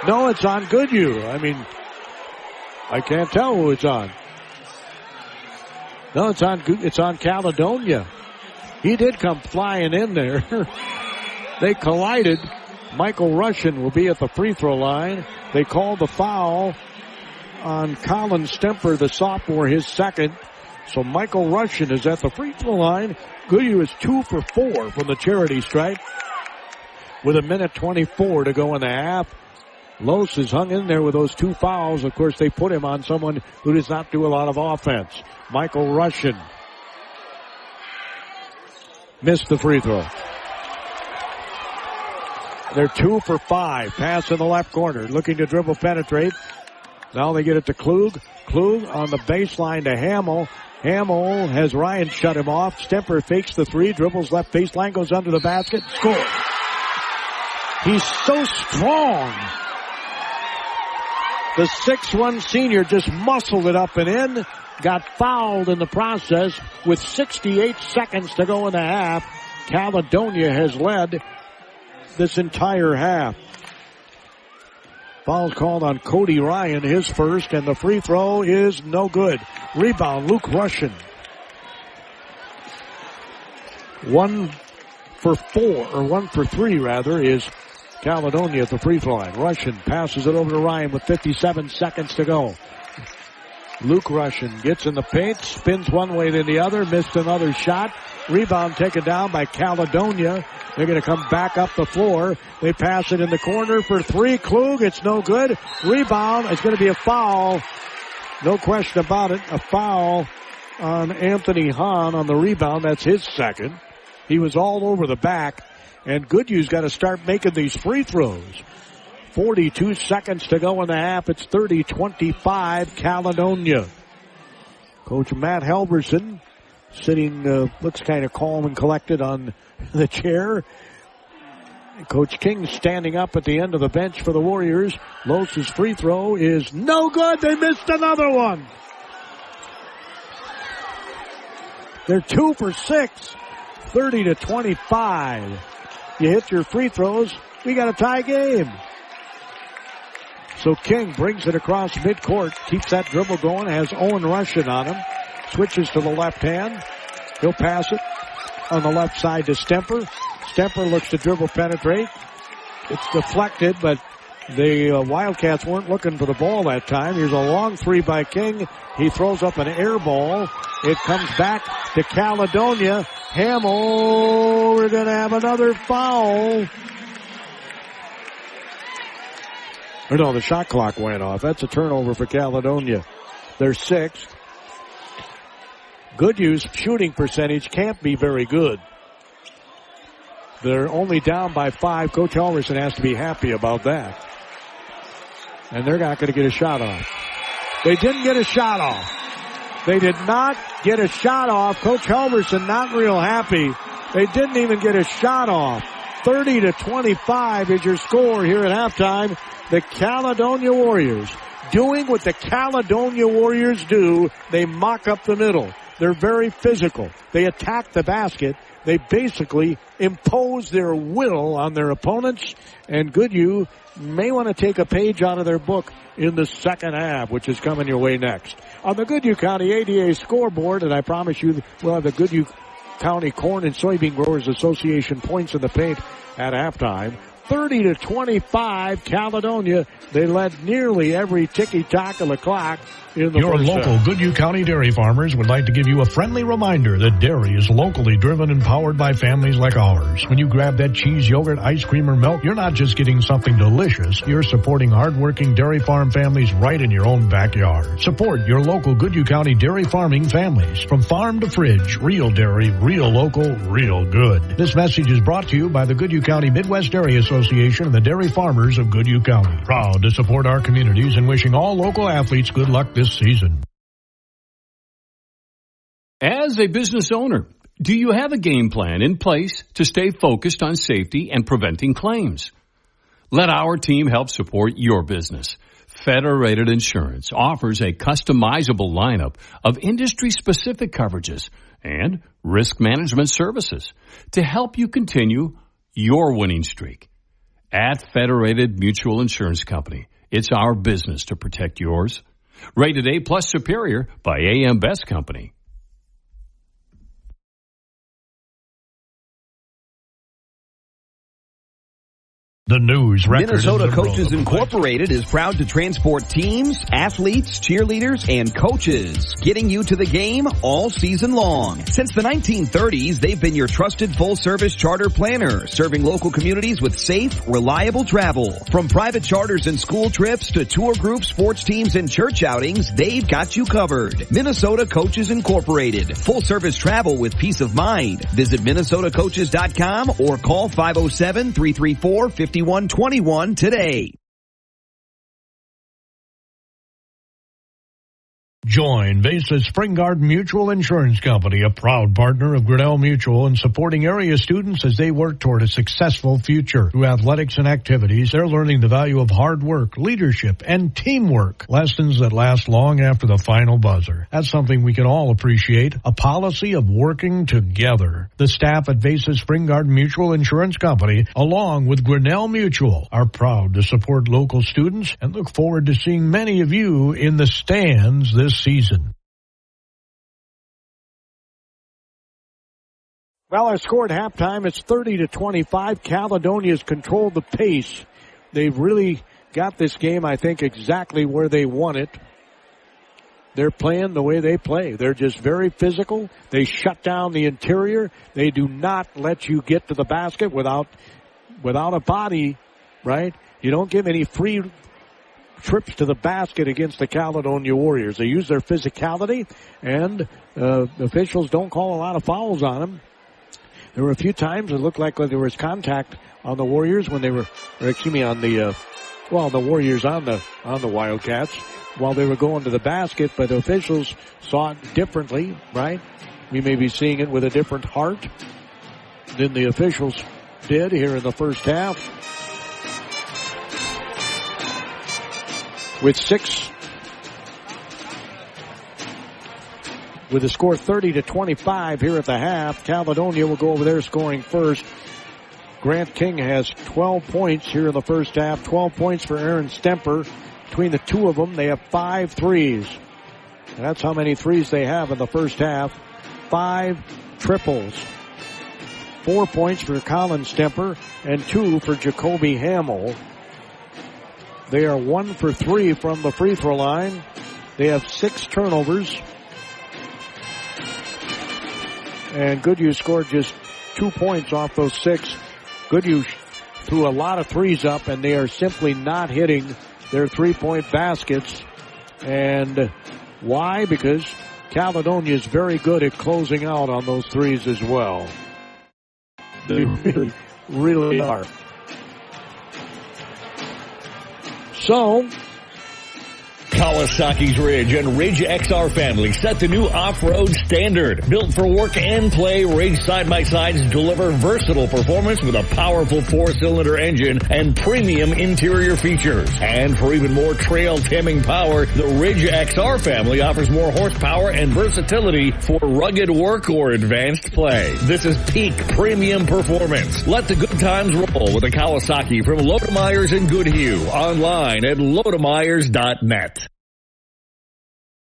No, it's on Goodhue. I mean, I can't tell who it's on. No, it's on Caledonia. He did come flying in there. They collided. Michael Russian will be at the free throw line. They called the foul on Colin Stemper, the sophomore, his second. So Michael Russian is at the free throw line. Goodhue is 2 for 4 from the charity stripe with 1:24 to go in the half. Los is hung in there with those two fouls. Of course, they put him on someone who does not do a lot of offense. Michael Russian missed the free throw. They're 2 for 5. Pass in the left corner. Looking to dribble penetrate. Now they get it to Klug. Klug on the baseline to Hamill. Hamill has Ryan shut him off. Stemper fakes the three. Dribbles left baseline. Goes under the basket. Scores. He's so strong. The 6'1" senior just muscled it up and in. Got fouled in the process with 68 seconds to go in the half. Caledonia has led this entire half. Foul's called on Cody Ryan, his first, and the free throw is no good. Rebound, Luke Russian. 1 for 3 is Caledonia at the free throw line. Russian passes it over to Ryan with 57 seconds to go. Luke Russian gets in the paint, spins one way then the other, missed another shot. Rebound taken down by Caledonia. They're going to come back up the floor. They pass it in the corner for three. Klug, it's no good. Rebound, it's going to be a foul. No question about it. A foul on Anthony Hahn on the rebound. That's his second. He was all over the back. And Goodhue's got to start making these free throws. 42 seconds to go in the half. It's 30-25 Caledonia. Coach Matt Halverson sitting, looks kind of calm and collected on the chair. Coach King standing up at the end of the bench for the Warriors. Los's free throw is no good. They missed another one. They're 2 for 6. 30-25. You hit your free throws, we got a tie game. So King brings it across midcourt, keeps that dribble going, has Owen Russian on him, switches to the left hand. He'll pass it on the left side to Stemper. Stemper looks to dribble penetrate. It's deflected, but The Wildcats weren't looking for the ball that time. Here's a long three by King. He throws up an air ball. It comes back to Caledonia. Hamill, we're going to have another foul. Or no, the shot clock went off. That's a turnover for Caledonia. They're sixth. Goodhue's shooting percentage can't be very good. They're only down by 5. Coach Halverson has to be happy about that. And they're not going to get a shot off. They didn't get a shot off. They did not get a shot off. Coach Halverson not real happy. They didn't even get a shot off. 30-25 is your score here at halftime. The Caledonia Warriors doing what the Caledonia Warriors do. They mock up the middle. They're very physical. They attack the basket. They basically impose their will on their opponents. And Goodhue may want to take a page out of their book in the second half, which is coming your way next. On the Goodhue County ADA scoreboard, and I promise you we'll have the Goodhue County Corn and Soybean Growers Association points in the paint at halftime. 30-25, Caledonia. They led nearly every ticky-tock of the clock in the Your first local half. Goodhue County dairy farmers would like to give you a friendly reminder that dairy is locally driven and powered by families like ours. When you grab that cheese, yogurt, ice cream, or milk, you're not just getting something delicious. You're supporting hardworking dairy farm families right in your own backyard. Support your local Goodhue County dairy farming families. From farm to fridge, real dairy, real local, real good. This message is brought to you by the Goodhue County Midwest Dairy Association and the dairy farmers of Goodhue County. Proud to support our communities and wishing all local athletes good luck this season. As a business owner, do you have a game plan in place to stay focused on safety and preventing claims? Let our team help support your business. Federated Insurance offers a customizable lineup of industry-specific coverages and risk management services to help you continue your winning streak. At Federated Mutual Insurance Company, it's our business to protect yours. Rated A+ Superior by AM Best Company. The news record. Minnesota Coaches Incorporated is proud to transport teams, athletes, cheerleaders, and coaches, getting you to the game all season long. Since the 1930s, they've been your trusted full-service charter planner, serving local communities with safe, reliable travel. From private charters and school trips to tour groups, sports teams, and church outings, they've got you covered. Minnesota Coaches Incorporated. Full-service travel with peace of mind. Visit MinnesotaCoaches.com or call 507-334-5121 today. Join Vasa's Spring Garden Mutual Insurance Company, a proud partner of Grinnell Mutual, in supporting area students as they work toward a successful future. Through athletics and activities, they're learning the value of hard work, leadership, and teamwork, lessons that last long after the final buzzer. That's something we can all appreciate, a policy of working together. The staff at Vasa's Spring Garden Mutual Insurance Company, along with Grinnell Mutual, are proud to support local students and look forward to seeing many of you in the stands this season. Well, our score at halftime is 30-25. Caledonia's controlled the pace. They've really got this game, I think, exactly where they want it. They're playing the way they play. They're just very physical. They shut down the interior. They do not let you get to the basket without a body, right? You don't give any free trips to the basket against the Caledonia Warriors. They use their physicality, and officials don't call a lot of fouls on them. There were a few times it looked like there was contact on the Warriors when they were, on the Warriors on the Wildcats while they were going to the basket, but the officials saw it differently, right? We may be seeing it with a different heart than the officials did here in the first half. With the score 30-25 here at the half, Caledonia will go over there scoring first. Grant King has 12 points here in the first half, 12 points for Aaron Stemper. Between the two of them, they have 5 threes. And that's how many threes they have in the first half. 5 triples. 4 points for Colin Stemper and 2 for Jacoby Hamill. They are 1 for 3 from the free throw line. They have 6 turnovers. And Goodhue scored just 2 points off those 6. Goodhue threw a lot of threes up, and they are simply not hitting their 3-point baskets. And why? Because Caledonia is very good at closing out on those threes as well. They really are. So, Kawasaki's Ridge and Ridge XR family set the new off-road standard. Built for work and play, Ridge side-by-sides deliver versatile performance with a powerful 4-cylinder engine and premium interior features. And for even more trail-taming power, the Ridge XR family offers more horsepower and versatility for rugged work or advanced play. This is peak premium performance. Let the good times roll with a Kawasaki from Lodemeier's in Goodhue. Online at lodemeiyers.net.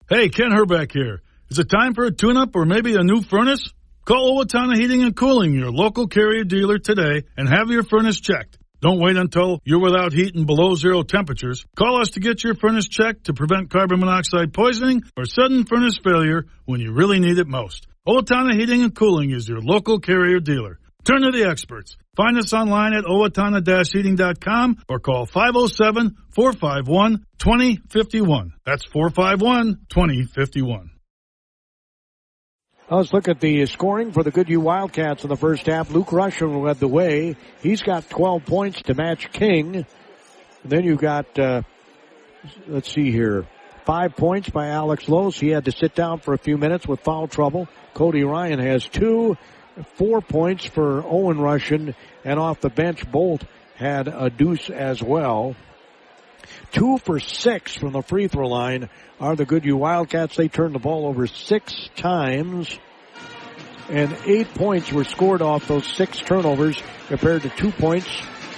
Hey, Ken Herbeck here. Is it time for a tune-up or maybe a new furnace? Call Owatonna Heating and Cooling, your local Carrier dealer today, and have your furnace checked. Don't wait until you're without heat and below zero temperatures. Call us to get your furnace checked to prevent carbon monoxide poisoning or sudden furnace failure when you really need it most. Owatonna Heating and Cooling is your local Carrier dealer. Turn to the experts. Find us online at owatonna-heating.com or call 507-451-2051. That's 451-2051. Let's look at the scoring for the Goodhue Wildcats in the first half. Luke Russian led the way. He's got 12 points to match King. And then you've got, let's see here, 5 points by Alex Lose. He had to sit down for a few minutes with foul trouble. Cody Ryan has 2. 4 points for Owen Russian, and off the bench, Bolt had a deuce as well. 2 for 6 from the free throw line are the Goodhue Wildcats. They turned the ball over 6 times, and 8 points were scored off those 6 turnovers compared to 2 points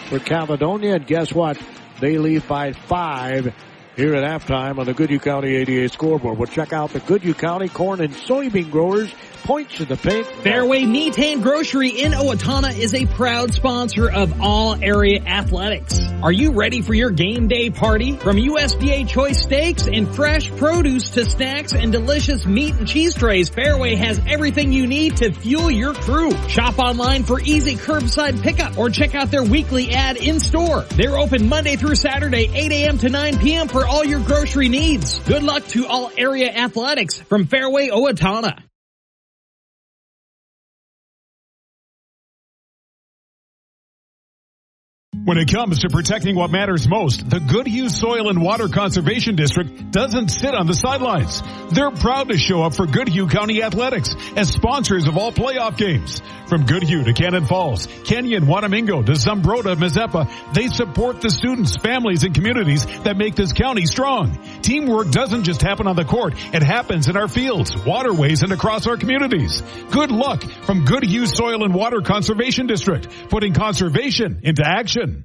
for Caledonia. And guess what? They lead by 5 here at halftime on the Goodhue County ADA scoreboard. We'll check out the Goodhue County corn and soybean growers. Points in the paint. Fairway Meat and Grocery in Owatonna is a proud sponsor of all area athletics. Are you ready for your game day party? From USDA choice steaks and fresh produce to snacks and delicious meat and cheese trays, Fairway has everything you need to fuel your crew. Shop online for easy curbside pickup or check out their weekly ad in store. They're open Monday through Saturday, 8 a.m. to 9 p.m. for all your grocery needs. Good luck to all area athletics from Fairway Owatonna. When it comes to protecting what matters most, the Goodhue Soil and Water Conservation District doesn't sit on the sidelines. They're proud to show up for Goodhue County Athletics as sponsors of all playoff games. From Goodhue to Cannon Falls, Kenyon, Wanamingo to Zumbrota, Mazeppa, they support the students, families, and communities that make this county strong. Teamwork doesn't just happen on the court. It happens in our fields, waterways, and across our communities. Good luck from Goodhue Soil and Water Conservation District, putting conservation into action.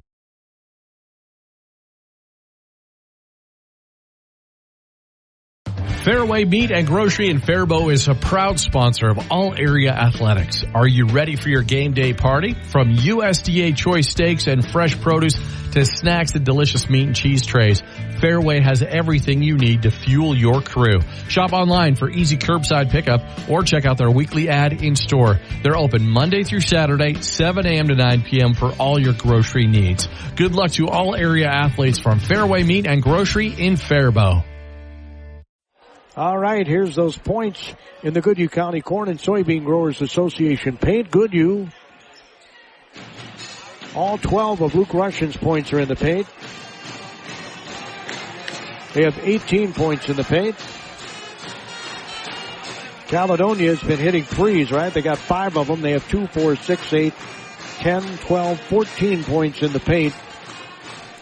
Fairway Meat and Grocery in Faribault is a proud sponsor of all area athletics. Are you ready for your game day party? From USDA choice steaks and fresh produce to snacks and delicious meat and cheese trays, Fairway has everything you need to fuel your crew. Shop online for easy curbside pickup or check out their weekly ad in store. They're open Monday through Saturday, 7 a.m. to 9 p.m. for all your grocery needs. Good luck to all area athletes from Fairway Meat and Grocery in Faribault. All right, here's those points in the Goodhue County Corn and Soybean Growers Association paint. Goodhue, all 12 of Luke Russian's points are in the paint. They have 18 points in the paint. Caledonia has been hitting threes, right? They got 5 of them. They have 2, 4, 6, 8, 10, 12, 14 points in the paint.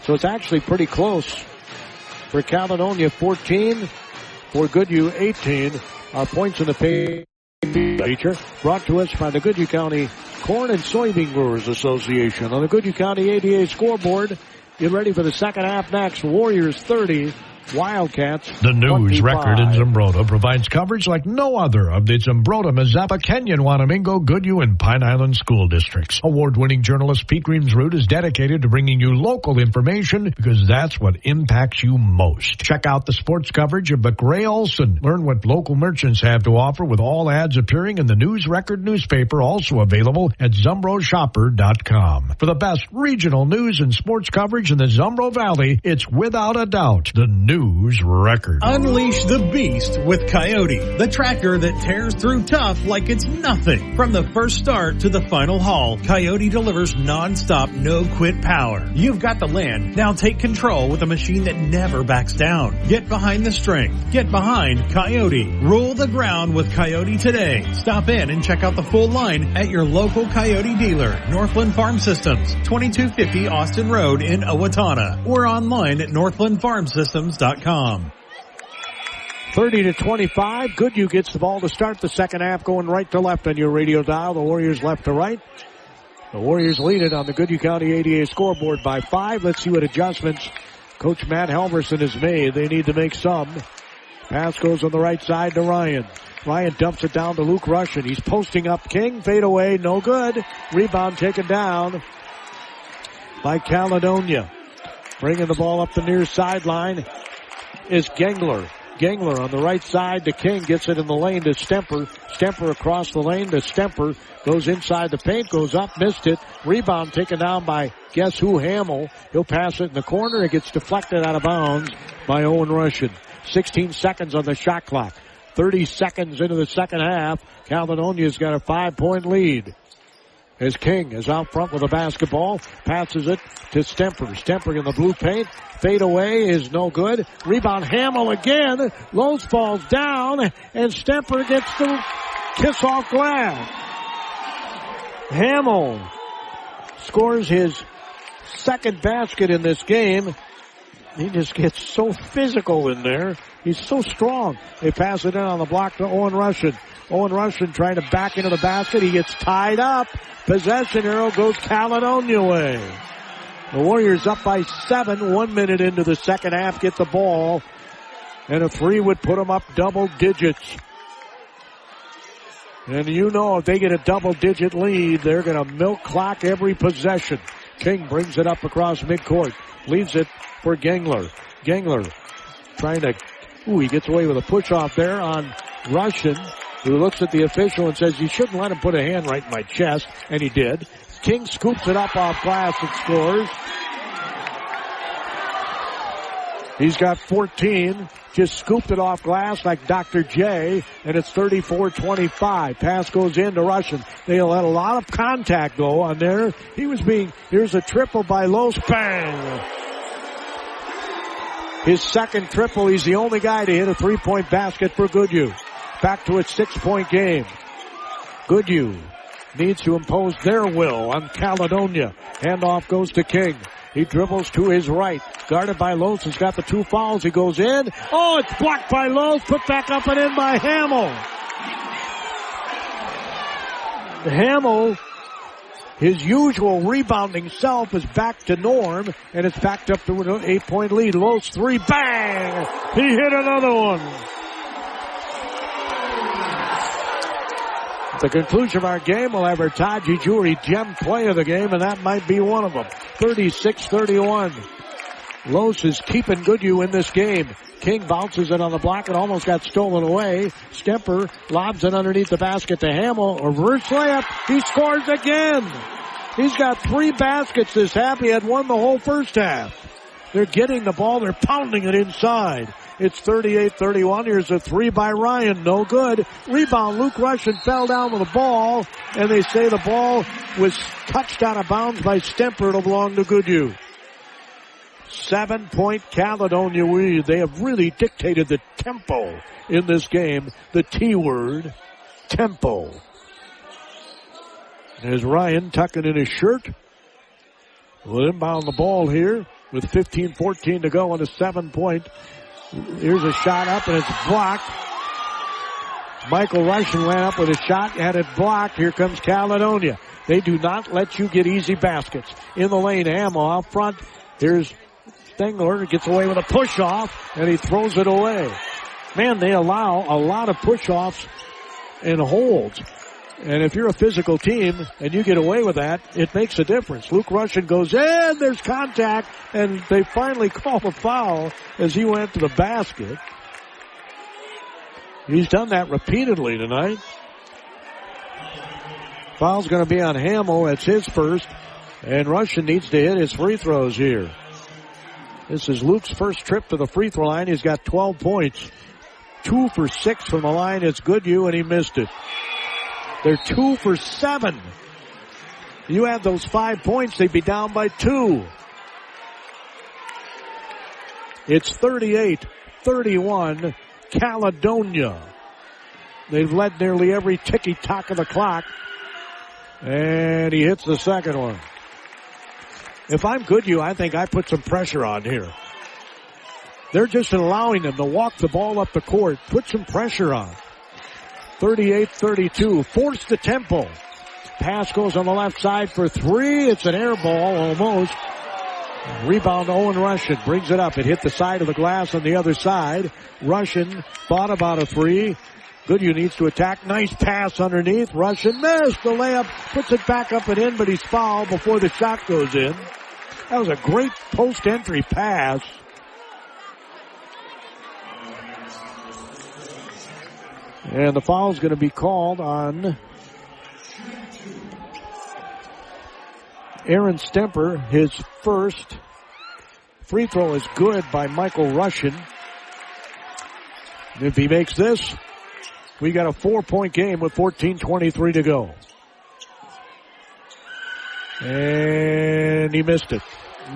So it's actually pretty close. For Caledonia, 14. For Goodhue, 18. Our points in the paint feature brought to us by the Goodhue County Corn and Soybean Growers Association. On the Goodhue County ADA scoreboard, get ready for the second half next. Warriors 30, Wildcats. The news 25. record in Zumbrota provides coverage like no other of the Zumbrota, Mazeppa, Kenyon, Wanamingo, Goodhue, and Pine Island school districts. Award-winning journalist Pete Greensroot is dedicated to bringing you local information because that's what impacts you most. Check out the sports coverage of McRae Olson. Learn what local merchants have to offer with all ads appearing in the News Record newspaper, also available at ZumbroShopper.com. For the best regional news and sports coverage in the Zumbro Valley, it's without a doubt the News Record. Unleash the beast with Coyote, the tractor that tears through tough like it's nothing. From the first start to the final haul, Coyote delivers non-stop, no-quit power. You've got the land. Now take control with a machine that never backs down. Get behind the strength. Get behind Coyote. Rule the ground with Coyote today. Stop in and check out the full line at your local Coyote dealer, Northland Farm Systems, 2250 Austin Road in Owatonna, or online at northlandfarmsystems.com. 30-25. Goodhue gets the ball to start the second half, going right to left on your radio dial. The Warriors left to right. The Warriors lead it on the Goodhue County ADA scoreboard by 5. Let's see what adjustments Coach Matt Halverson has made. They need to make some. Pass goes on the right side to Ryan. Ryan dumps it down to Luke Russian. He's posting up King. Fade away. No good. Rebound taken down by Caledonia. Bringing the ball up the near sideline is Gengler. Gengler on the right side to King. Gets it in the lane to Stemper. Stemper across the lane to Stemper. Goes inside the paint. Goes up. Missed it. Rebound taken down by guess who? Hamill. He'll pass it in the corner. It gets deflected out of bounds by Owen Russian. 16 seconds on the shot clock. 30 seconds into the second half. Caledonia's got a 5-point lead. As King is out front with a basketball, passes it to Stemper. Stemper in the blue paint. Fade away is no good. Rebound Hamill again. Lowe's falls down, and Stemper gets the kiss off glass. Hamill scores his second basket in this game. He just gets so physical in there. He's so strong. They pass it in on the block to Owen Russian. Owen Russian trying to back into the basket. He gets tied up. Possession arrow goes Caledonia way. The Warriors up by 7. 1 minute into the second half. Get the ball. And a 3 would put them up double digits. And you know if they get a double-digit lead, they're going to milk clock every possession. King brings it up across midcourt. Leaves it for Gengler. Gengler trying to... he gets away with a push-off there on Russian, who looks at the official and says, you shouldn't let him put a hand right in my chest. And he did. King scoops it up off glass and scores. He's got 14. Just scooped it off glass like Dr. J, and it's 34-25. Pass goes in to Russian. They'll let a lot of contact go on there. Here's a triple by Los. Bang! His second triple. He's the only guy to hit a 3-point basket for Goodhue. Back to a 6-point game. Goodhue needs to impose their will on Caledonia. Handoff goes to King. He dribbles to his right. Guarded by Los. He's got the 2 fouls. He goes in. Oh, it's blocked by Los. Put back up and in by Hamill. Hamill, his usual rebounding self, is back to norm, and it's backed up to an 8-point lead. Los 3. Bang! He hit another one. At the conclusion of our game, we'll have our Taji Jewelry gem play of the game, and that might be one of them. 36-31. Los is keeping Goodhue in this game. King bounces it on the block and almost got stolen away. Stemper lobs it underneath the basket to Hamill. Reverse layup. He scores again. He's got 3 baskets this half. He had 1 the whole first half. They're getting the ball. They're pounding it inside. It's 38-31. Here's a 3 by Ryan. No good. Rebound. Luke Russian fell down with the ball, and they say the ball was touched out of bounds by Stemper. It'll belong to Goodhue. 7-point Caledonia lead. They have really dictated the tempo in this game. The T word, tempo. There's Ryan tucking in his shirt. We'll inbound the ball here with 15-14 to go on a 7-point. Here's a shot up, and it's blocked. Michael Russian ran up with a shot, had it blocked. Here comes Caledonia. They do not let you get easy baskets. In the lane, Hamill out front. Here's Stengler gets away with a push-off, and he throws it away. Man, they allow a lot of push-offs and holds. And if you're a physical team and you get away with that, it makes a difference. Luke Russian goes in, there's contact, and they finally call a foul as he went to the basket. He's done that repeatedly tonight. Foul's going to be on Hamill. That's his first. And Russian needs to hit his free throws here. This is Luke's first trip to the free throw line. He's got 12 points. 2 for 6 from the line. It's Goodhue, and he missed it. They're 2 for 7. You add those 5 points, they'd be down by 2. It's 38-31, Caledonia. They've led nearly every ticky-tock of the clock. And he hits the second one. If I'm Goodhue, I think I put some pressure on here. They're just allowing them to walk the ball up the court. Put some pressure on. 38-32. Force the tempo. Pass goes on the left side for 3. It's an air ball almost. Rebound Owen Russian brings it up. It hit the side of the glass on the other side. Russian thought about a 3. Goodhue needs to attack. Nice pass underneath. Russian missed the layup. Puts it back up and in, but he's fouled before the shot goes in. That was a great post-entry pass. And the foul is going to be called on Aaron Stemper. His first free throw is good by Michael Russian. If he makes this, we got a 4-point game with 14:23 to go. And he missed it.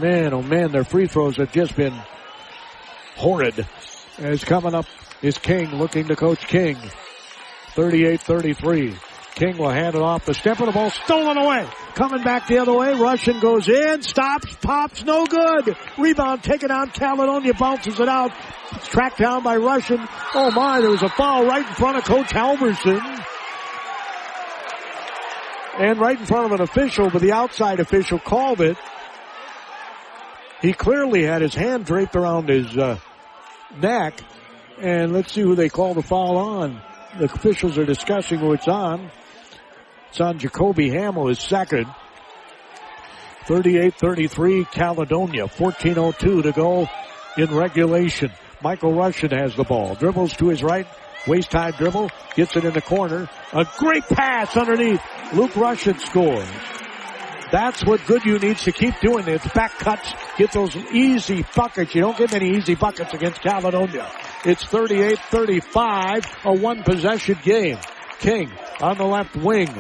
Man, oh man, their free throws have just been horrid. As coming up is King, looking to Coach King. 38-33. King will hand it off to Stemper. The ball stolen away. Coming back the other way. Russian goes in, stops, pops, no good. Rebound taken out. Caledonia bounces it out. It's tracked down by Russian. Oh my, there was a foul right in front of Coach Halverson. And right in front of an official, but the outside official called it. He clearly had his hand draped around his neck. And let's see who they call the foul on. The officials are discussing who it's on. It's on Jacoby Hamill, his second. 38-33 Caledonia. 14:02 to go in regulation. Michael Russian has the ball. Dribbles to his right. Waist-high dribble. Gets it in the corner. A great pass underneath. Luke Russian scores. That's what Goodhue needs to keep doing. It's back cuts. Get those easy buckets. You don't get many easy buckets against Caledonia. It's 38-35, a one-possession game. King on the left wing.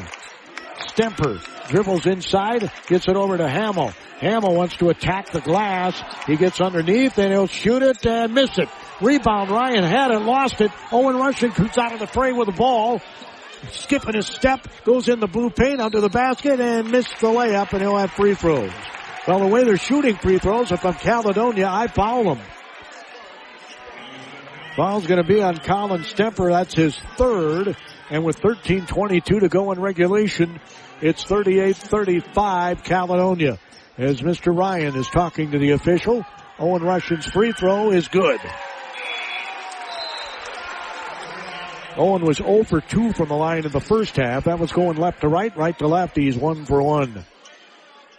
Stemper dribbles inside, gets it over to Hamill. Hamill wants to attack the glass. He gets underneath, and he'll shoot it and miss it. Rebound, Ryan had it, lost it. Owen Russian comes out of the fray with the ball. Skipping a step, goes in the blue paint under the basket and missed the layup, and he'll have free throws. Well, the way they're shooting free throws, if I'm Caledonia, I foul them. Foul's going to be on Colin Stemper. That's his third. And with 13:22 to go in regulation, it's 38-35 Caledonia. As Mr. Ryan is talking to the official, Owen Russian's free throw is good. Owen was 0 for 2 from the line in the first half. That was going left to right, right to left. He's 1 for 1.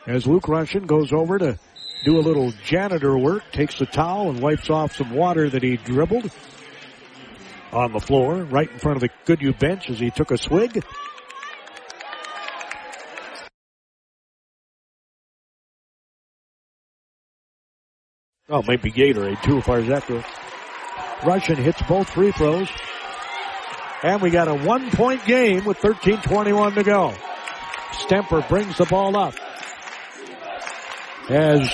As Luke Russian goes over to do a little janitor work, takes the towel and wipes off some water that he dribbled on the floor, right in front of the Goodhue bench as he took a swig. Oh, maybe Gatorade too, as far as that goes. Russian hits both free throws. And we got a 1-point game with 13:21 to go. Stemper brings the ball up. As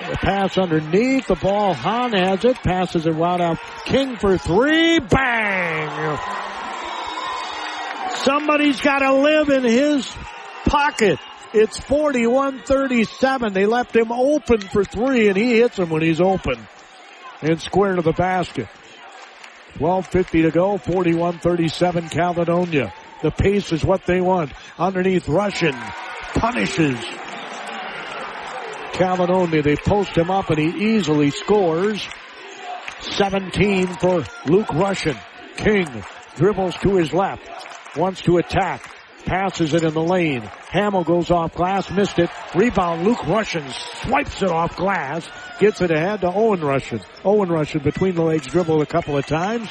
a pass underneath, the ball, Hahn has it, passes it right out. King for 3, bang! Somebody's got to live in his pocket. It's 41-37. They left him open for 3, and he hits him when he's open. And square to the basket. 12:50 to go, 41-37 Caledonia. The pace is what they want. Underneath, Russian punishes. Caledonia. They post him up and he easily scores. 17 for Luke Russian. King dribbles to his left. Wants to attack. Passes it in the lane. Hamill goes off glass. Missed it. Rebound. Luke Russian swipes it off glass. Gets it ahead to Owen Russian. Owen Russian between the legs dribbled a couple of times.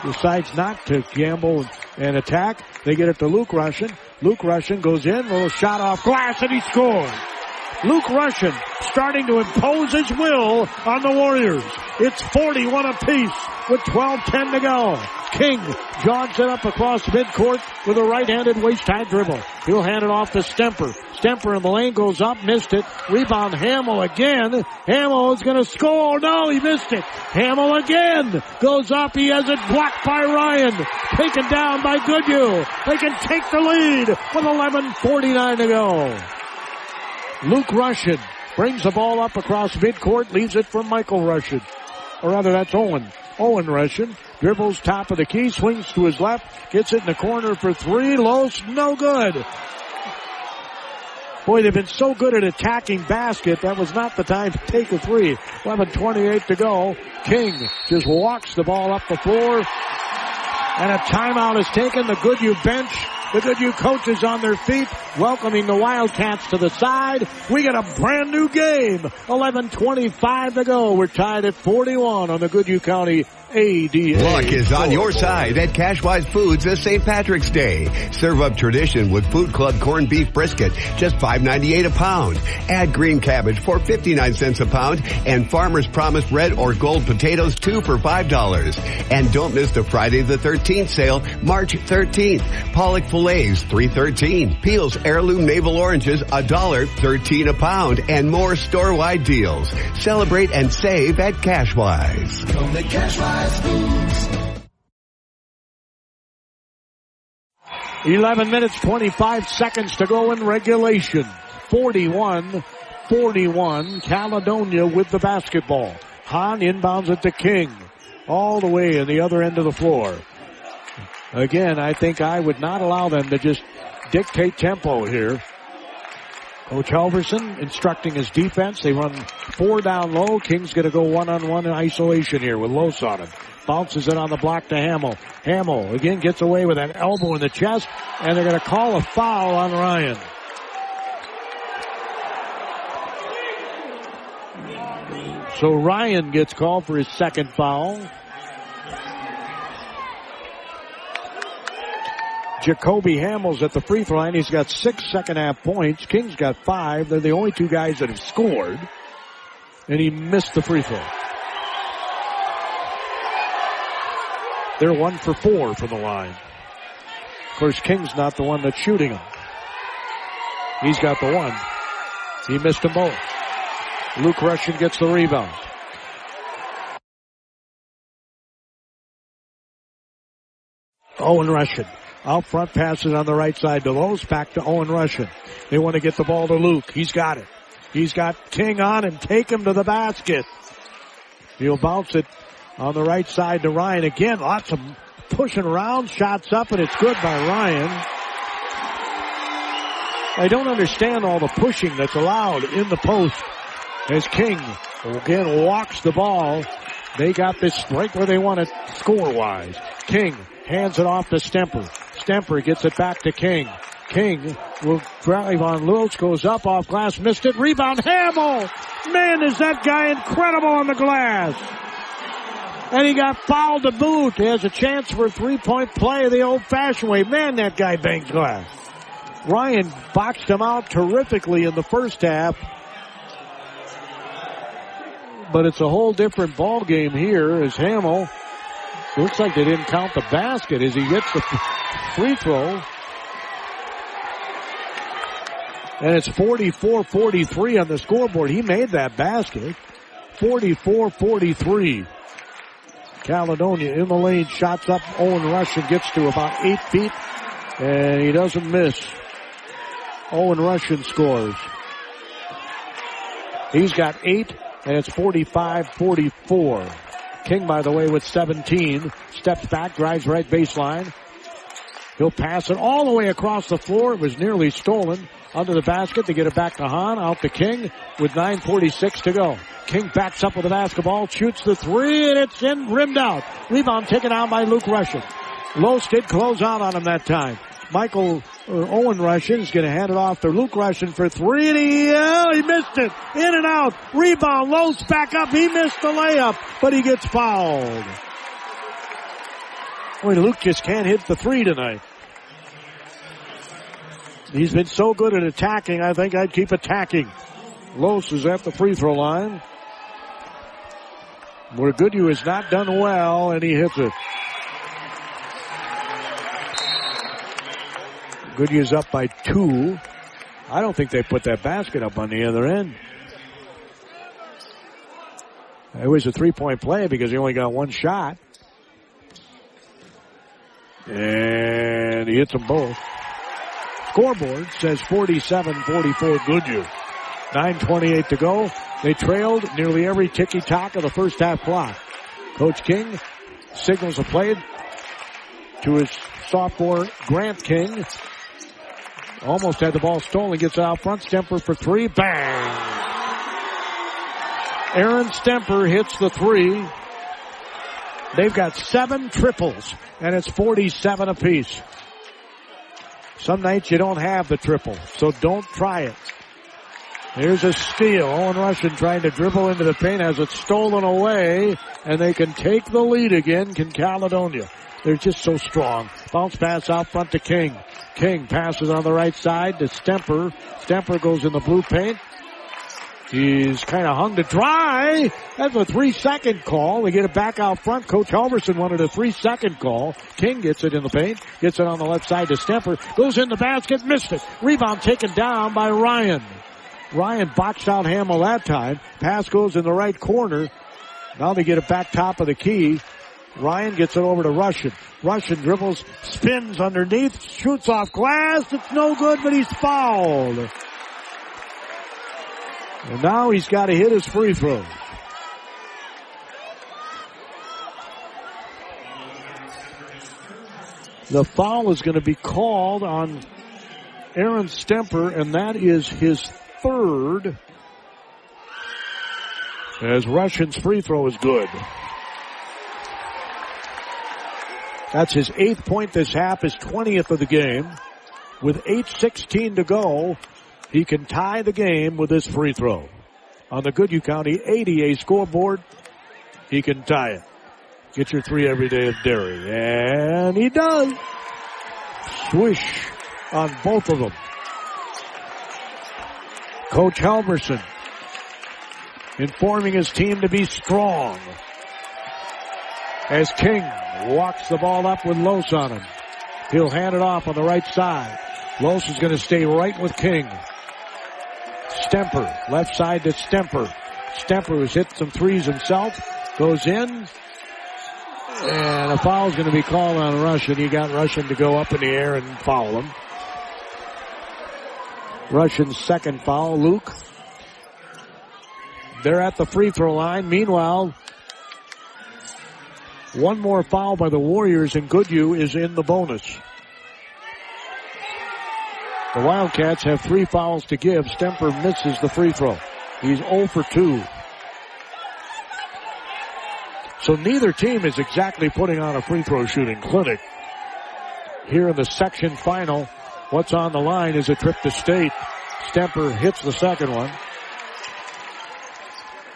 Decides not to gamble and attack. They get it to Luke Russian. Luke Russian goes in. Little shot off glass and he scores. Luke Russian starting to impose his will on the Warriors. It's 41 apiece with 12:10 to go. King jogs it up across midcourt with a right-handed waist-high dribble. He'll hand it off to Stemper. Stemper in the lane goes up, missed it. Rebound Hamill again. Hamill is going to score. No, he missed it. Hamill again goes up. He has it blocked by Ryan. Taken down by Goodhue. They can take the lead with 11:49 to go. Luke Russian brings the ball up across midcourt, leaves it for Michael Russian. Or rather, that's Owen. Owen Russian dribbles top of the key, swings to his left, gets it in the corner for three. Los, no good. Boy, they've been so good at attacking basket. That was not the time to take a three. 11:28 to go. King just walks the ball up the floor. And a timeout is taken. The Goodhue bench, the Goodhue coaches on their feet, welcoming the Wildcats to the side. We get a brand new game. 11:25 to go. We're tied at 41 on the Goodhue County ADA. Luck is on your side at Cashwise Foods this St. Patrick's Day. Serve up tradition with Food Club corned beef brisket, just $5.98 a pound. Add green cabbage for 59 cents a pound, and Farmer's Promise red or gold potatoes, 2 for $5. And don't miss the Friday the 13th sale, March 13th. Pollock fillets, $3.13. Peel's heirloom navel oranges, $1.13 a pound, and more store-wide deals. Celebrate and save at Cashwise. From the Cashwise Foods. 11 minutes, 25 seconds to go in regulation. 41-41, Caledonia with the basketball. Hahn inbounds it to King. All the way in the other end of the floor. Again, I think I would not allow them to just dictate tempo here. Coach Halverson instructing his defense. They run 4 down low. King's going to go one-on-one in isolation here with Los on him. Bounces it on the block to Hamill. Hamill again gets away with an elbow in the chest, and they're going to call a foul on Ryan. So Ryan gets called for his second foul. Jacoby Hamill's at the free throw line. He's got 6 second-half points. King's got 5. They're the only two guys that have scored. And he missed the free throw. They're 1 for 4 from the line. Of course, King's not the one that's shooting them. He's got the one. He missed them both. Luke Russian gets the rebound. Owen Russian. Out front, passes on the right side to Los, back to Owen Russian. They want to get the ball to Luke. He's got it. He's got King on him. Take him to the basket. He'll bounce it on the right side to Ryan. Again, lots of pushing around. Shots up, and it's good by Ryan. I don't understand all the pushing that's allowed in the post as King again walks the ball. They got this right where they want it score-wise. King hands it off to Stemper. Stemper gets it back to King. King will drive on Lewis, goes up off glass, missed it. Rebound, Hamill! Man, is that guy incredible on the glass. And he got fouled to boot. He has a chance for a three-point play the old-fashioned way. Man, that guy bangs glass. Ryan boxed him out terrifically in the first half. But it's a whole different ball game here as Hamill. Looks like they didn't count the basket as he gets the free throw. And it's 44-43 on the scoreboard. He made that basket. 44-43. Caledonia in the lane, shots up. Owen Russian gets to about 8 feet, and he doesn't miss. Owen Russian scores. He's got 8, and it's 45-44. King, by the way, with 17. Steps back, drives right baseline. He'll pass it all the way across the floor. It was nearly stolen. under the basket. They get it back to Hahn, out to King with 9:46 to go. King backs up with the basketball, shoots the three, and it's in, rimmed out. Rebound taken out by Luke Russian. Los did close out on him that time. Owen Russian is going to hand it off to Luke Russian for three, and he missed it. In and out. Rebound. Los back up. He missed the layup, but he gets fouled. Boy, Luke just can't hit the three tonight. He's been so good at attacking, I think I'd keep attacking. Los is at the free throw line, where Goodhue has not done well, and he hits it. Goodhue's up by 2. I don't think they put that basket up on the other end. It was a 3-point play because he only got one shot. And he hits them both. Scoreboard says 47-44 Goodhue. 9:28 to go. They trailed nearly every ticky-tock of the first half clock. Coach King signals a play to his sophomore Grant King. Almost had the ball stolen. Gets it out front. Stemper for three. Bang! Aaron Stemper hits the three. They've got 7 triples, and it's 47 apiece. Some nights you don't have the triple, so don't try it. Here's a steal. Owen Russian trying to dribble into the paint, has it stolen away, and they can take the lead again. Can Caledonia? They're just so strong. Bounce pass out front to King. King passes on the right side to Stemper. Stemper goes in the blue paint. He's kind of hung to dry. That's a 3-second call. They get it back out front. Coach Halverson wanted a 3-second call. King gets it in the paint. Gets it on the left side to Stemper. Goes in the basket. Missed it. Rebound taken down by Ryan. Ryan boxed out Hamill that time. Pass goes in the right corner. Now they get it back top of the key. Ryan gets it over to Russian. Russian dribbles, spins underneath, shoots off glass. It's no good, but he's fouled. And now he's got to hit his free throw. The foul is going to be called on Aaron Stemper, and that is his 3rd. As Russian's free throw is good. That's his 8th point this half, his 20th of the game. With 8:16 to go, he can tie the game with his free throw. On the Goodhue County 80A scoreboard, he can tie it. Get your 3 every day of dairy. And he does. Swish on both of them. Coach Halverson informing his team to be strong. As King walks the ball up with Los on him. He'll hand it off on the right side. Los is going to stay right with King. Stemper, left side to Stemper. Stemper has hit some threes himself. Goes in. And a foul is going to be called on Russian. He got Russian to go up in the air and foul him. Russian's 2nd foul. Luke. They're at the free throw line. Meanwhile, one more foul by the Warriors, and Goodhue is in the bonus. The Wildcats have 3 fouls to give. Stemper misses the free throw. He's 0 for 2. So neither team is exactly putting on a free throw shooting clinic. Here in the section final, what's on the line is a trip to state. Stemper hits the 2nd one.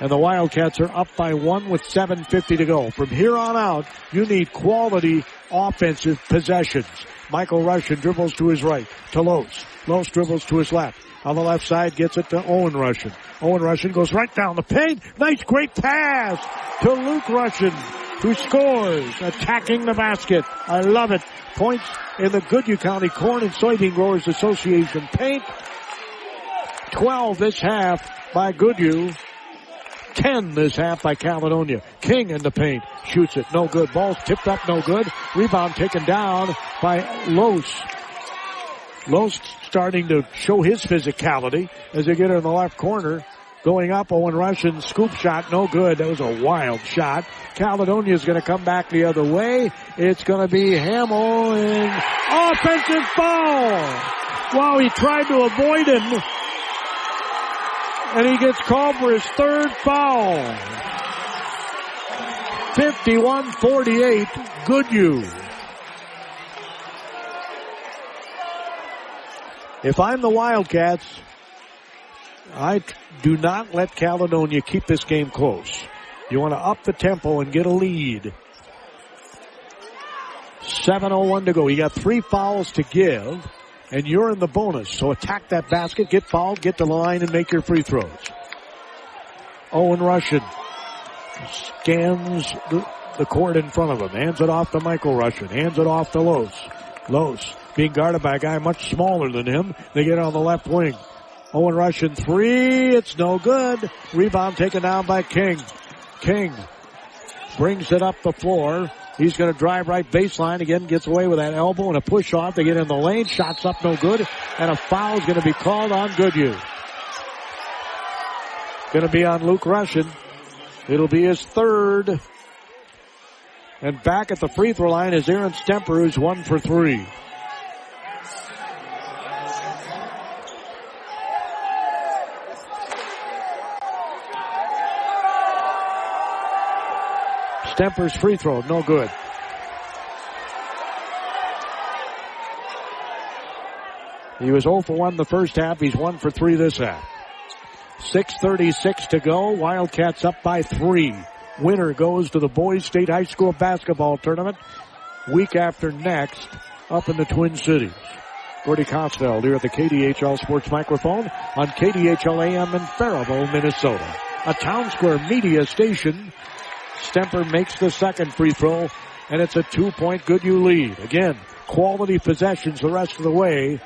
And the Wildcats are up by 1 with 7:50 to go. From here on out, you need quality offensive possessions. Michael Russian dribbles to his right to Los. Los dribbles to his left. On the left side, gets it to Owen Russian. Owen Russian goes right down the paint. Nice, great pass to Luke Russian, who scores, attacking the basket. I love it. Points in the Goodhue County Corn and Soybean Growers Association paint. 12 this half by Goodhue. 10 this half by Caledonia. King in the paint. Shoots it. No good. Ball's tipped up. No good. Rebound taken down by Los. Los starting to show his physicality as they get it in the left corner. going up. Owen Russian scoop shot, no good. That was a wild shot. Caledonia is going to come back the other way. It's going to be Hamill and offensive foul. Wow, he tried to avoid him. And he gets called for his third foul. 51-48, Goodhue. If I'm the Wildcats, I do not let Caledonia keep this game close. You want to up the tempo and get a lead. 7:01 to go. You got 3 fouls to give, and you're in the bonus. So attack that basket, get fouled, get to the line, and make your free throws. Owen Russian scans the court in front of him. Hands it off to Michael Russian. Hands it off to Los. Los being guarded by a guy much smaller than him. They get on the left wing. Owen Russian 3. It's no good. Rebound taken down by King. King brings it up the floor. He's going to drive right baseline. Again, gets away with that elbow and a push off. They get in the lane. Shots up no good. And a foul is going to be called on Goodhue. Going to be on Luke Russian. It'll be his third. And back at the free throw line is Aaron Stemper, who's 1 for 3. Stemper's free throw, no good. He was 0 for 1 the first half. He's 1 for 3 this half. 6:36 to go. Wildcats up by 3. Winner goes to the Boys State High School basketball tournament week after next up in the Twin Cities. Gordy Kosfeld here at the KDHL Sports Microphone on KDHL AM in Faribault, Minnesota. A Town Square media station. Stemper makes the second free throw, and it's a 2-point Goodhue lead. Again, quality possessions the rest of the way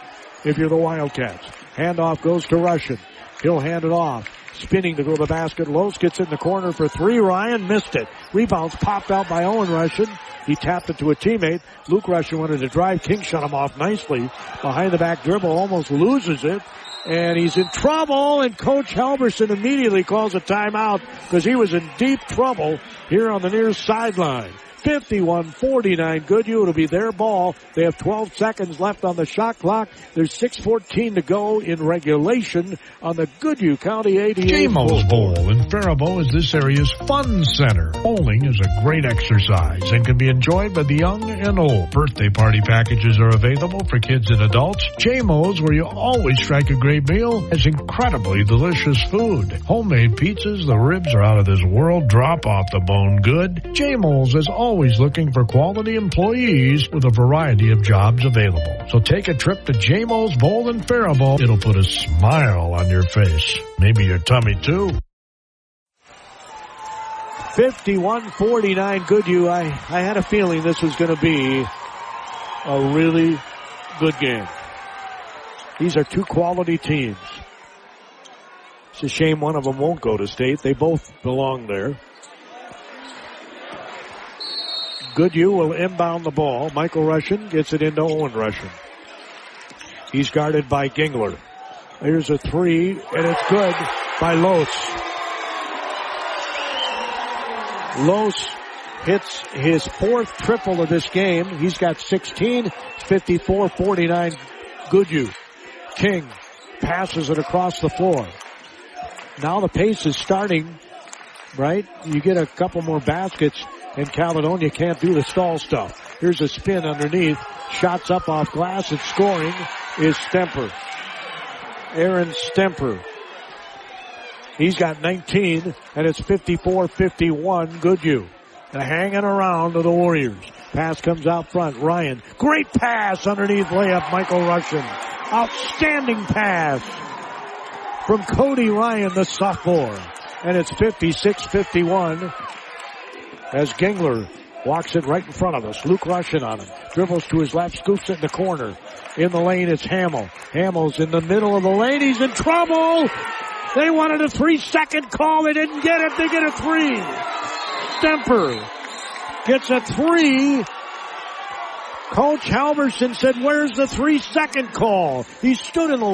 if you're the Wildcats. Handoff goes to Russian. He'll hand it off. Spinning to go to the basket. Los gets in the corner for 3. Ryan missed it. Rebounds popped out by Owen Russian. He tapped it to a teammate. Luke Russian wanted to drive. King shut him off nicely. Behind the back dribble, almost loses it. And he's in trouble, and Coach Halverson immediately calls a timeout because he was in deep trouble here on the near sideline. 51-49 Goodhue. It'll be their ball. They have 12 seconds left on the shot clock. There's 6:14 to go in regulation on the Goodhue County 88. JMO's Bowl in Faribault is this area's fun center. Bowling is a great exercise and can be enjoyed by the young and old. Birthday party packages are available for kids and adults. JMO's, where you always strike a great meal, has incredibly delicious food. Homemade pizzas, the ribs are out of this world, drop off the bone good. JMO's is always looking for quality employees with a variety of jobs available. So take a trip to JMO's Bowl in Faribault. It'll put a smile on your face. Maybe your tummy too. 51-49 Goodhue. I had a feeling this was going to be a really good game. These are two quality teams. It's a shame one of them won't go to state. They both belong there. Goodhue will inbound the ball. Michael Russian gets it into Owen Russian. He's guarded by Gingler. Here's a 3, and it's good by Los. Los hits his 4th triple of this game. He's got 16. 54-49 Goodhue. King passes it across the floor. Now the pace is starting, right? You get a couple more baskets, and Caledonia can't do the stall stuff. Here's a spin underneath. Shots up off glass, and scoring is Stemper. Aaron Stemper. He's got 19, and it's 54-51 Goodhue. They're hanging around to the Warriors. Pass comes out front. Ryan. Great pass underneath layup. Michael Russian. Outstanding pass from Cody Ryan, the sophomore. And it's 56-51 as Gingler walks it right in front of us. Luke Russian on him. Dribbles to his left, scoops it in the corner. In the lane, it's Hamill. Hamill's in the middle of the lane. He's in trouble. They wanted a 3-second call. They didn't get it. They get a 3. Stemper gets a 3 Coach Halverson said, where's the 3-second call? He stood in the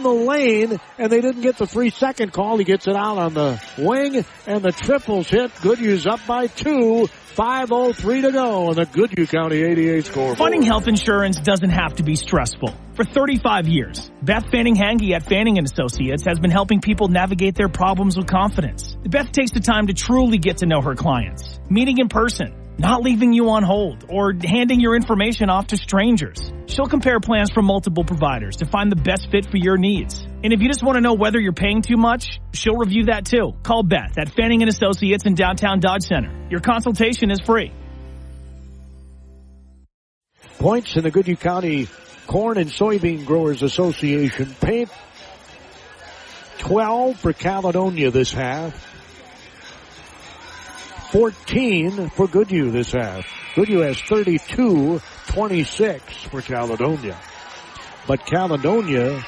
lane, and they didn't get the 3-second call. He gets it out on the wing, and the triples hit. Goodhue's up by 2. 5:03 to go on the Goodhue County 88 scoreboard. Finding health insurance doesn't have to be stressful. For 35 years, Beth Fanning-Hange at Fanning & Associates has been helping people navigate their problems with confidence. Beth takes the time to truly get to know her clients, meeting in person, not leaving you on hold, or handing your information off to strangers. She'll compare plans from multiple providers to find the best fit for your needs. And if you just want to know whether you're paying too much, she'll review that too. Call Beth at Fanning & Associates in downtown Dodge Center. Your consultation is free. Points in the Goodhue County Corn and Soybean Growers Association paint. 12 for Caledonia this half. 14 for Goodhue this half. Goodhue has 32-26 for Caledonia. But Caledonia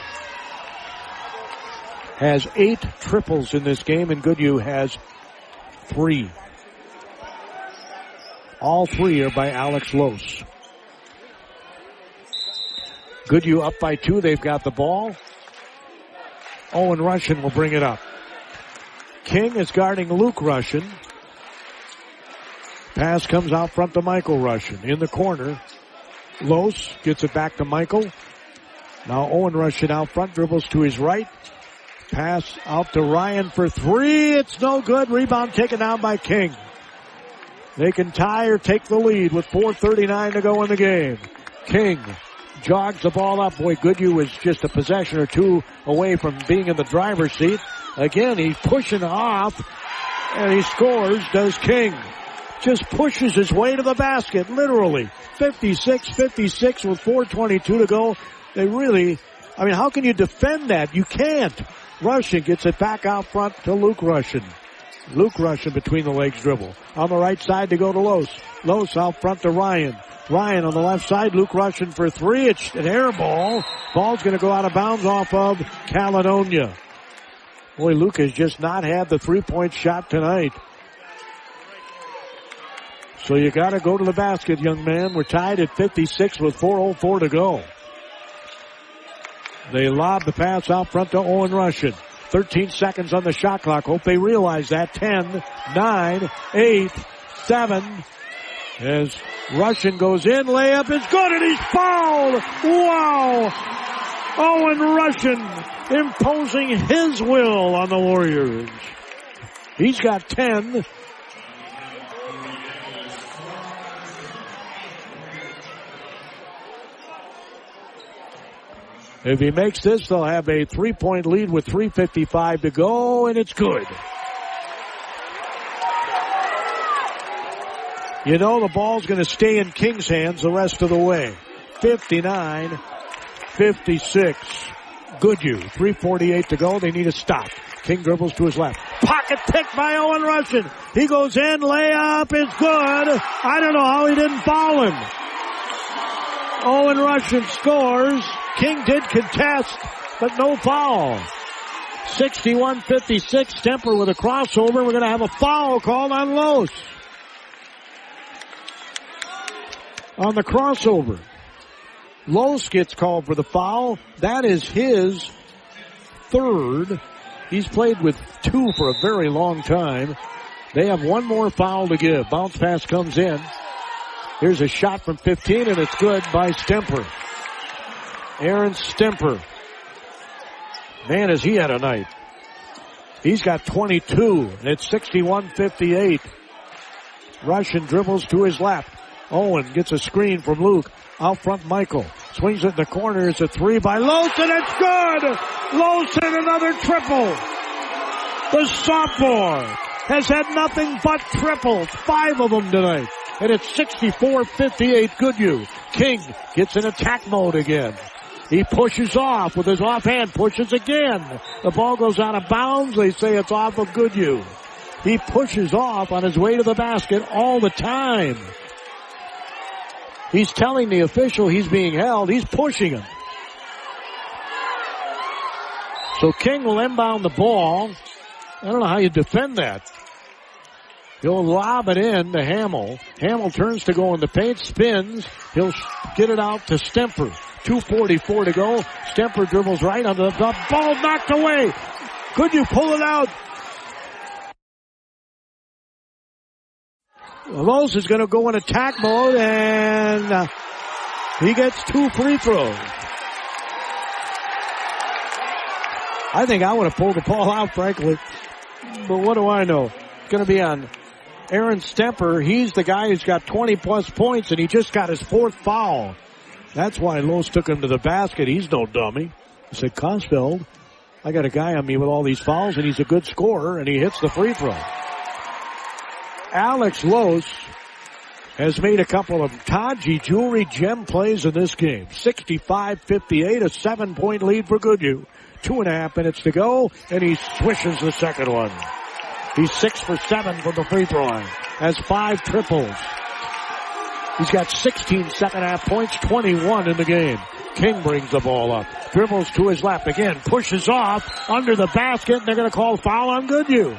has 8 triples in this game, and Goodhue has 3. All 3 are by Alex Los. Goodhue up by 2. They've got the ball. Owen Russian will bring it up. King is guarding Luke Russian. Pass comes out front to Michael Russian. In the corner, Los gets it back to Michael. Now Owen Russian out front, dribbles to his right. Pass out to Ryan for 3. It's no good. Rebound taken down by King. They can tie or take the lead with 4:39 to go in the game. King jogs the ball up. Boy, Goodhue was just a possession or two away from being in the driver's seat. Again, he's pushing off, and he scores, does King. Just pushes his way to the basket, literally. 56-56 with 4:22 to go. They really, how can you defend that? You can't. Russian gets it back out front to Luke Russian. Luke Russian between the legs dribble. On the right side to go to Los. Los out front to Ryan. Ryan on the left side. Luke Russian for 3. It's an air ball. Ball's going to go out of bounds off of Caledonia. Boy, Luke has just not had the 3-point shot tonight. So you got to go to the basket, young man. We're tied at 56 with 4:04 to go. They lob the pass out front to Owen Russian. 13 seconds on the shot clock. Hope they realize that. 10, 9, 8, 7. As Russian goes in, layup is good, and he's fouled. Wow! Owen Russian imposing his will on the Warriors. He's got 10. If he makes this, they'll have a 3-point lead with 3:55 to go, and it's good. You know the ball's going to stay in King's hands the rest of the way. 59-56. Goodhue. 3:48 to go. They need a stop. King dribbles to his left. Pocket pick by Owen Russian. He goes in. Layup is good. I don't know how he didn't foul him. Owen Russian scores. King did contest, but no foul. 61-56. Stemper with a crossover. We're going to have a foul called on Los. On the crossover. Los gets called for the foul. That is his 3rd. He's played with 2 for a very long time. They have one more foul to give. Bounce pass comes in. Here's a shot from 15, and it's good by Stemper. Aaron Stemper. Man, has he had a night. He's got 22, and it's 61-58. Russian dribbles to his left. Owen gets a screen from Luke. Out front, Michael. Swings it in the corner. It's a 3 by Los, and it's good! Los hit another triple. The sophomore has had nothing but triples. 5 of them tonight. And it's 64-58 Goodhue. King gets in attack mode again. He pushes off with his offhand, pushes again. The ball goes out of bounds. They say it's off of Goodhue. He pushes off on his way to the basket all the time. He's telling the official he's being held. He's pushing him. So King will inbound the ball. I don't know how you defend that. He'll lob it in to Hamill. Hamill turns to go in the paint, spins. He'll get it out to Stemper. 2:44 to go. Stemper dribbles right under the ball, knocked away. Goodhue pull it out. Los is going to go in attack mode, and he gets 2 free throws. I think I would have pulled the ball out, frankly. But what do I know? It's going to be on Aaron Stemper. He's the guy who's got 20-plus points, and he just got his 4th foul. That's why Los took him to the basket. He's no dummy. He said, Kosfeld, I got a guy on me with all these fouls, and he's a good scorer, and he hits the free throw. Alex Los has made a couple of Taji Jewelry gem plays in this game. 65-58, a 7-point lead for Goodhue. 2.5 minutes to go, and he swishes the second one. He's 6 for 7 from the free throw line. Has 5 triples. He's got 16 second-half points, 21 in the game. King brings the ball up. Dribbles to his left again. Pushes off under the basket, and they're going to call foul on Goodhue.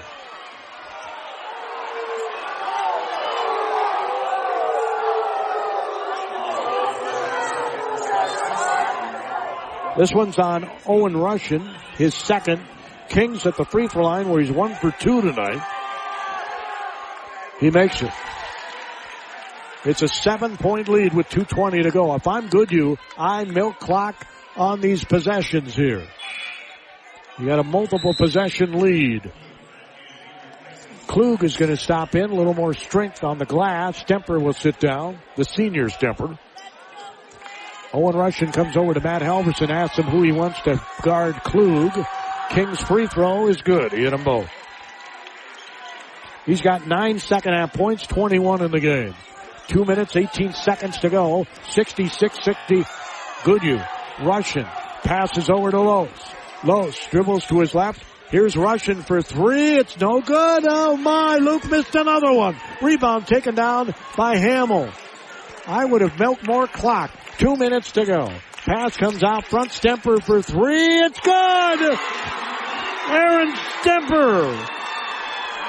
This one's on Owen Russian, his second. King's at the free throw line where he's 1 for 2 tonight. He makes it. It's a 7-point lead with 2:20 to go. If I'm Goodhue, I milk clock on these possessions here. You got a multiple possession lead. Klug is going to stop in, a little more strength on the glass. Stemper will sit down, the senior Stemper. Owen Russian comes over to Matt Halverson, asks him who he wants to guard Klug. King's free throw is good. He hit them both. He's got 9 second-half points, 21 in the game. 2 minutes, 18 seconds to go. 66-60 Goodhue. Russian passes over to Los. Los dribbles to his left. Here's Russian for 3. It's no good. Oh my, Luke missed another one. Rebound taken down by Hamill. I would have milked more clock. 2 minutes to go. Pass comes out front. Stemper for 3. It's good! Aaron Stemper.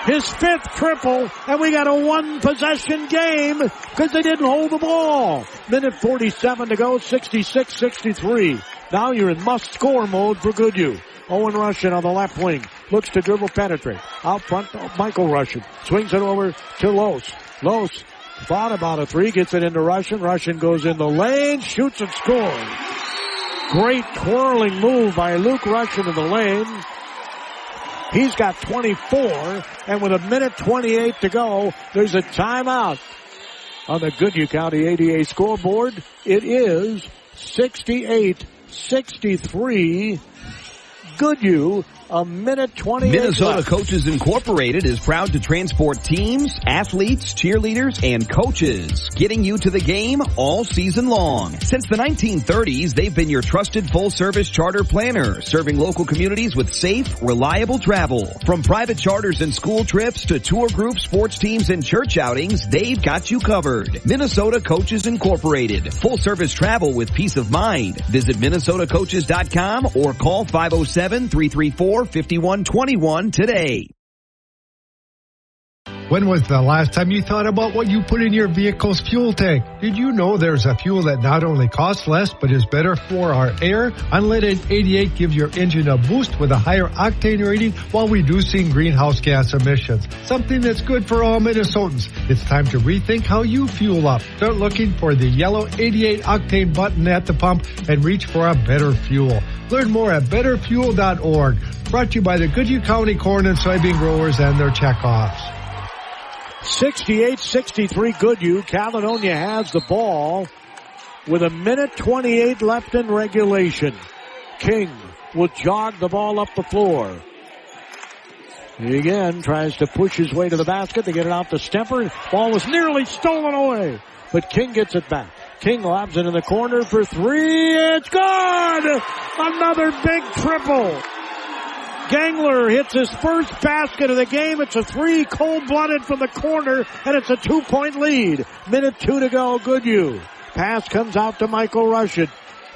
His 5th triple, and we got a 1-possession game because they didn't hold the ball. Minute 47 to go, 66-63. Now you're in must-score mode for Goodhue. Owen Russian on the left wing. Looks to dribble penetrate. Out front, Michael Russian. Swings it over to Los. Los thought about a 3, gets it into Russian. Russian goes in the lane, shoots and scores. Great twirling move by Luke Russian in the lane. He's got 24, and with a minute 28 to go, there's a timeout on the Goodhue County ADA scoreboard. It is 68-63. Goodhue, a minute 28 Minnesota left. Coaches Incorporated is proud to transport teams, athletes, cheerleaders, and coaches, getting you to the game all season long. Since the 1930s, they've been your trusted full-service charter planner, serving local communities with safe, reliable travel. From private charters and school trips to tour groups, sports teams, and church outings, they've got you covered. Minnesota Coaches Incorporated. Full-service travel with peace of mind. Visit MinnesotaCoaches.com or call 507-334-5121 today. When was the last time you thought about what you put in your vehicle's fuel tank? Did you know there's a fuel that not only costs less but is better for our air? Unleaded 88 gives your engine a boost with a higher octane rating while reducing greenhouse gas emissions. Something that's good for all Minnesotans. It's time to rethink how you fuel up. Start looking for the yellow 88 octane button at the pump and reach for a better fuel. Learn more at betterfuel.org. Brought to you by the Goodhue County Corn and Soybean Growers and their checkoffs. 68-63 Goodhue. Caledonia has the ball with a minute 28 left in regulation. King will jog the ball up the floor. He again tries to push his way to the basket to get it out to Stemper. Ball was nearly stolen away, but King gets it back. King lobs it in the corner for 3. It's good! Another big triple. Gangler hits his first basket of the game. It's a 3, cold-blooded from the corner, and it's a 2-point lead. Minute 2 to go, Goodhue. Pass comes out to Michael Russian.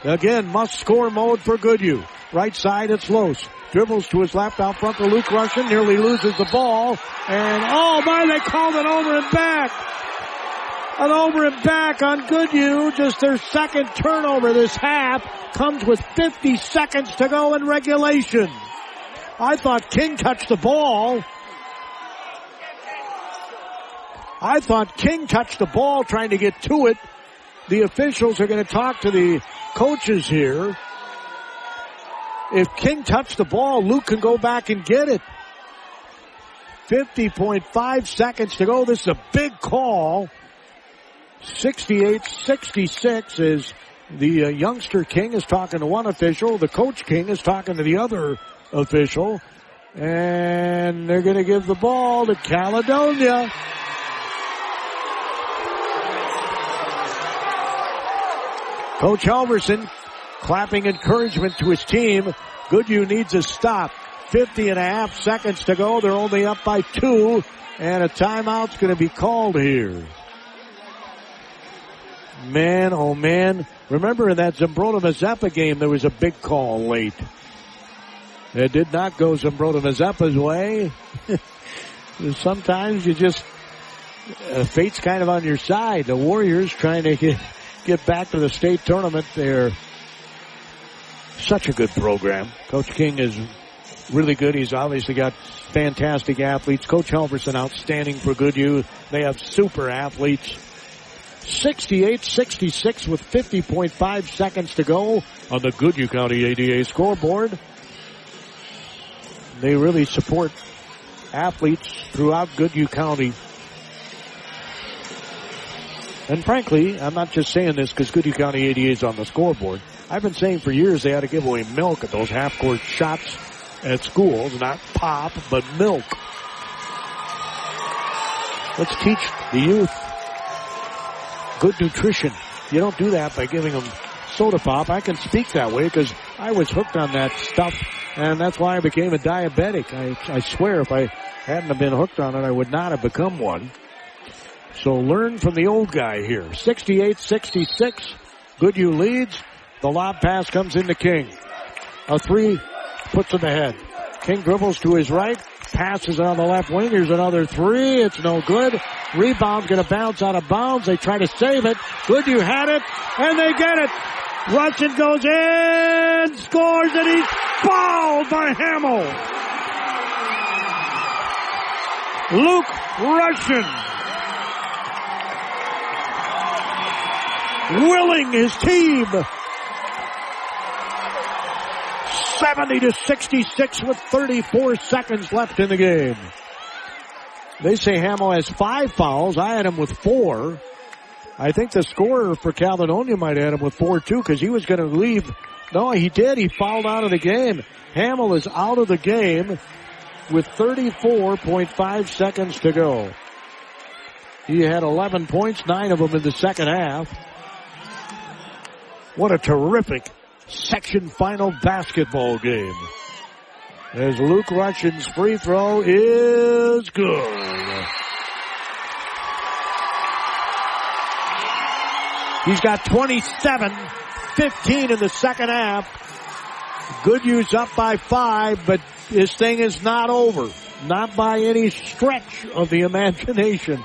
Again, must-score mode for Goodhue. Right side, it's Los. dribbles to his left out front to Luke Russian, nearly loses the ball, and oh my, they called it over and back. An over and back on Goodhue, just their second turnover this half, comes with 50 seconds to go in regulation. I thought King touched the ball. Trying to get to it. The officials are going to talk to the coaches here. If King touched the ball, Luke can go back and get it. 50.5 seconds to go. This is a big call. 68-66 is the youngster King is talking to one official. The coach King is talking to the other official. And they're going to give the ball to Caledonia. Coach Halverson clapping encouragement to his team. Goodhue needs a stop. 50.5 seconds to go. They're only up by 2. And a timeout's going to be called here. Man, oh man. Remember in that Zumbrota-Mazeppa game, there was a big call late. It did not go Zumbrota-Mazeppa's way. Sometimes you just, fate's kind of on your side. The Warriors trying to get back to the state tournament. They're such a good program. Coach King is really good. He's obviously got fantastic athletes. Coach Halverson outstanding for Goodhue. They have super athletes. 68-66 with 50.5 seconds to go on the Goodhue County ADA scoreboard. They really support athletes throughout Goodhue County. And frankly, I'm not just saying this because Goodhue County ADA is on the scoreboard. I've been saying for years they ought to give away milk at those half-court shots at schools. Not pop, but milk. Let's teach the youth good nutrition. You don't do that by giving them soda pop. I can speak that way because I was hooked on that stuff, and that's why I became a diabetic. I swear if I hadn't have been hooked on it, I would not have become one. So learn from the old guy here. 68-66. Goodhue leads. The lob pass comes into King. A three puts it ahead. King dribbles to his right. Passes on the left wing. Here's another three. It's no good. Rebound's going to bounce out of bounds. They try to save it. Goodhue had it, and they get it. Russian goes in, scores, and he's fouled by Hamill. Luke Russian willing his team. 70-66 with 34 seconds left in the game. They say Hamill has 5 fouls. I had him with 4. I think the scorer for Caledonia might have had him with 4 too because he was going to leave. No, he did. He fouled out of the game. Hamill is out of the game with 34.5 seconds to go. He had 11 points, 9 of them in the second half. What a terrific section final basketball game. As Luke Russian's free throw is good. He's got 27, 15 in the second half. Goodhue's up by 5, but this thing is not over. Not by any stretch of the imagination.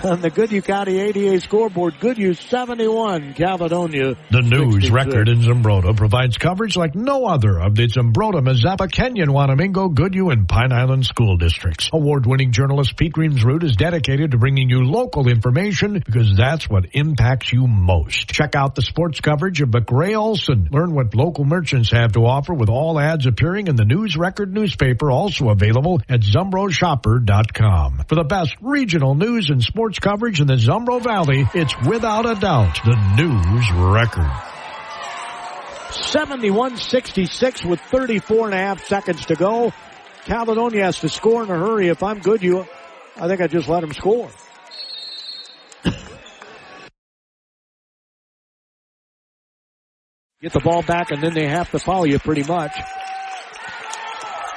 On the Goodhue County ADA scoreboard, Goodhue 71, Caledonia. The news 66. record in Zumbrota provides coverage like no other of the Zumbrota, Mazeppa, Kenyon, Wanamingo, Goodhue, and Pine Island school districts. Award-winning journalist Pete Reamsrud is dedicated to bringing you local information because that's what impacts you most. Check out the sports coverage of McRae Olson. Learn what local merchants have to offer with all ads appearing in the News Record newspaper, also available at ZumbroShopper.com. For the best regional news and sports coverage in the Zumbro Valley, it's without a doubt the News Record. 71-66 with 34.5 seconds to go. Caledonia has to score in a hurry. If I'm Goodhue, I think I just let him score. Get the ball back and then they have to foul you pretty much.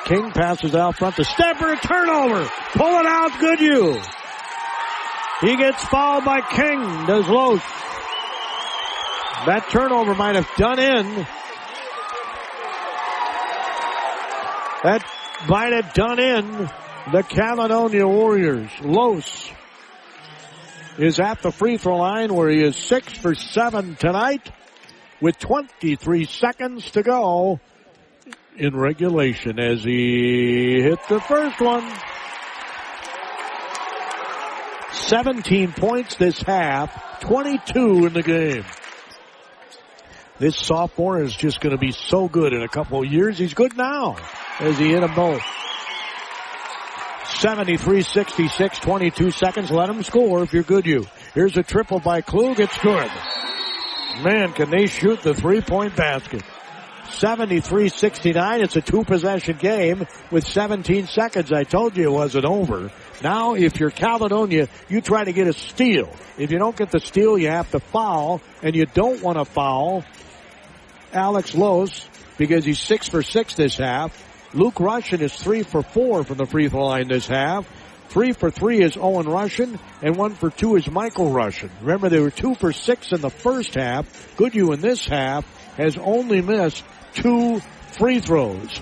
King passes out front to Stepper, a turnover. Pull it out, Goodhue. He gets fouled by King, does Loesch. That turnover might have done in. That might have done in the Caledonia Warriors. Los is at the free throw line where he is 6 for 7 tonight with 23 seconds to go in regulation as he hit the first one. 17 points this half, 22 in the game. This sophomore is just going to be so good in a couple of years. He's good now as he hit them both. 73-66, 22 seconds. Let him score if you're Goodhue. Here's a triple by Klug. It's good. Man, can they shoot the three-point basket. 73-69. It's a two-possession game with 17 seconds. I told you it wasn't over. Now, if you're Caledonia, you try to get a steal. If you don't get the steal, you have to foul, and you don't want to foul Alex Los because he's 6 for 6 this half. Luke Russian is 3 for 4 from the free throw line this half. 3 for 3 is Owen Russian, and 1 for 2 is Michael Russian. Remember, they were 2 for 6 in the first half. Goodhue in this half has only missed 2 free throws.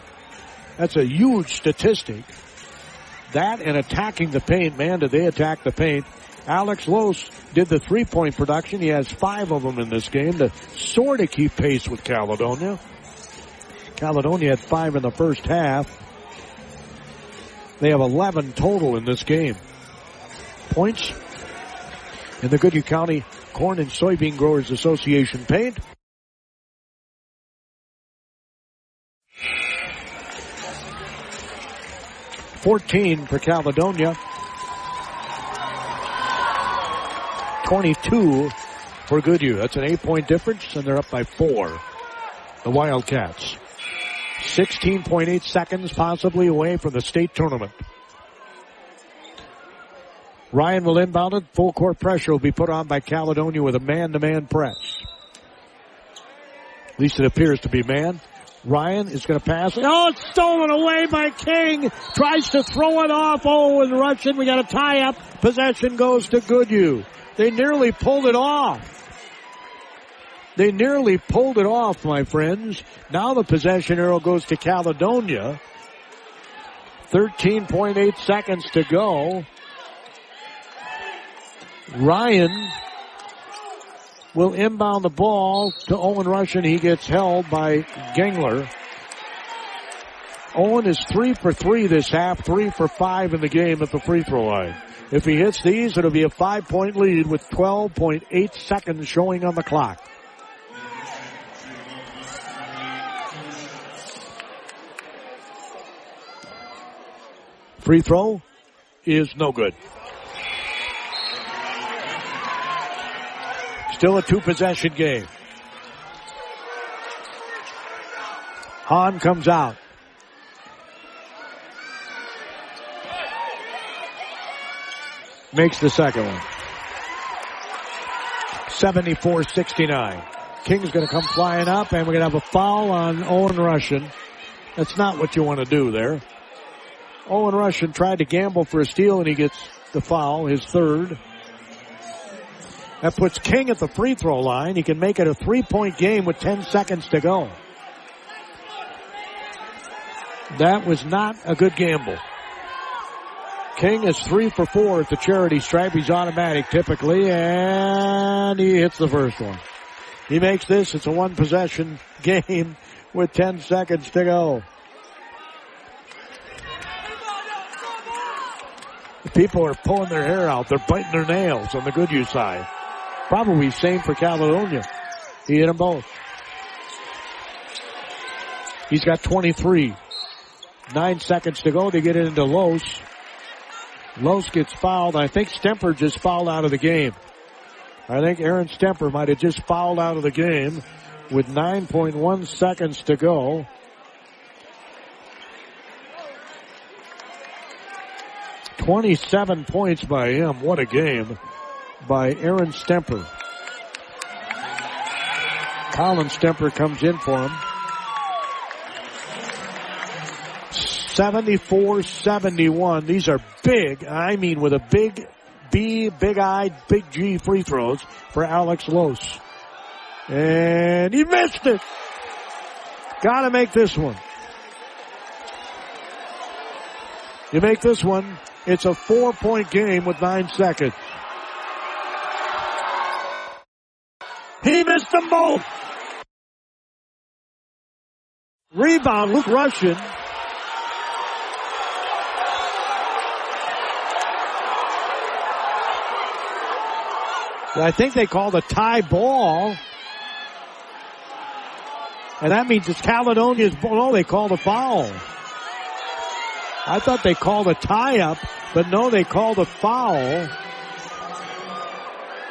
That's a huge statistic. That and attacking the paint. Man, did they attack the paint. Alex Los did the three-point production. He has 5 of them in this game to sort of keep pace with Caledonia. Caledonia had 5 in the first half. They have 11 total in this game. Points in the Goodhue County Corn and Soybean Growers Association paint. $14 for Caledonia. 22 for Goodhue. That's an 8-point difference, and they're up by 4. The Wildcats. 16.8 seconds possibly away from the state tournament. Ryan will inbound it. Full court pressure will be put on by Caledonia with a man-to-man press. At least it appears to be man. Ryan is going to pass. Oh, it's stolen away by King. Tries to throw it off. Oh, and Russian. We got a tie-up. Possession goes to Goodhue. They nearly pulled it off. They nearly pulled it off, my friends. Now the possession arrow goes to Caledonia. 13.8 seconds to go. Ryan will inbound the ball to Owen Russian. He gets held by Gengler. Owen is 3 for 3 this half, 3 for 5 in the game at the free throw line. If he hits these, it'll be a 5-point lead with 12.8 seconds showing on the clock. Free throw is no good. Still a two-possession game. Hahn comes out. Makes the second one. 74-69. King's going to come flying up, and we're going to have a foul on Owen Russian. That's not what you want to do there. Owen Russian tried to gamble for a steal, and he gets the foul, his third. That puts King at the free throw line. He can make it a 3-point game with 10 seconds to go. That was not a good gamble. King is 3 for 4 at the charity stripe. He's automatic typically, and he hits the first one. He makes this. It's a one-possession game with 10 seconds to go. People are pulling their hair out. They're biting their nails on the Goodhue side. Probably same for Caledonia. He hit them both. He's got 23. 9 seconds to go. They get it into Los. Los gets fouled. I think Stemper just fouled out of the game. I think Aaron Stemper might have just fouled out of the game with 9.1 seconds to go. .27 points by him. What a game by Aaron Stemper. Colin Stemper comes in for him. 74-71. These are big, I mean with a big B, big I, big G free throws for Alex Los. And he missed it. Gotta make this one. You make this one, it's a 4-point game with 9 seconds. He missed them both. Rebound, Luke Russian. I think they called a tie ball. And that means it's Caledonia's ball. No, they called a foul. I thought they called a tie-up, but no, they called a foul.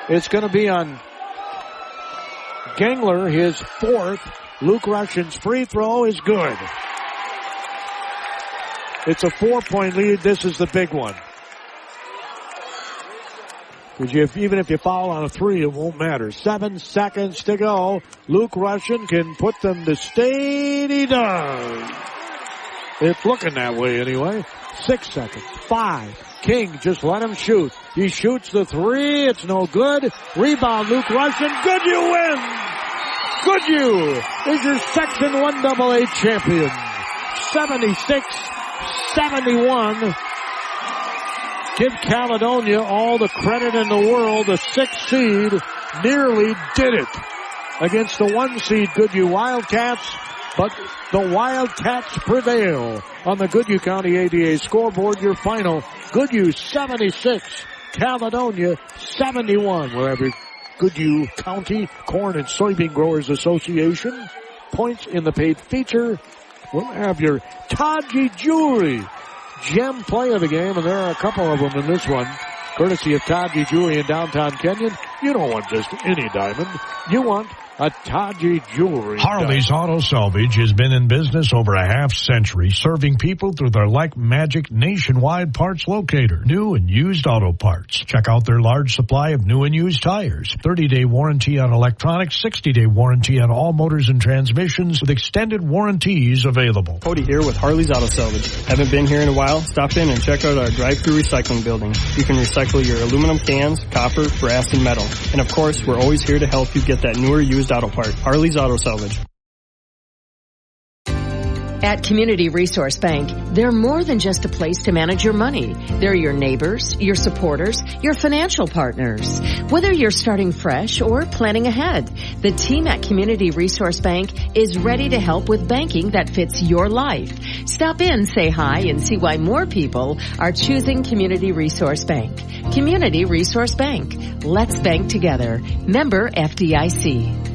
It's going to be on Gangler, his 4th. Luke Russian's free throw is good. It's a 4-point lead. This is the big one. Because even if you foul on a 3, it won't matter. 7 seconds to go. Luke Russian can put them to state. He does. It's looking that way anyway. 6 seconds. 5. King, just let him shoot. He shoots the 3. It's no good. Rebound, Luke Russian. Goodhue wins. Goodhue is your Section 1AA champion. 76-71. Give Caledonia all the credit in the world. The 6th seed nearly did it against the 1 seed Goodhue Wildcats, but the Wildcats prevail on the Goodhue County ADA scoreboard. Your final, Goodhue 76, Caledonia 71. We're every Goodhue County Corn and Soybean Growers Association. Points in the paid feature. We'll have your Taji Jewelry gem play of the game, and there are a couple of them in this one, courtesy of Taji Jewelry in downtown Kenyon. You don't want just any diamond. You want a Taji Jewelry. Harley's Auto Salvage has been in business over a half-century, serving people through their Like Magic nationwide parts locator. New and used auto parts. Check out their large supply of new and used tires. 30-day warranty on electronics, 60-day warranty on all motors and transmissions with extended warranties available. Cody here with Harley's Auto Salvage. Haven't been here in a while? Stop in and check out our drive-thru recycling building. You can recycle your aluminum cans, copper, brass, and metal. And of course, we're always here to help you get that newer used auto part. Harley's Auto Salvage. At Community Resource Bank, they're more than just a place to manage your money. They're your neighbors, your supporters, your financial partners. Whether you're starting fresh or planning ahead, the team at Community Resource Bank is ready to help with banking that fits your life. Stop in, say hi, and see why more people are choosing Community Resource Bank. Community Resource Bank. Let's bank together. Member FDIC.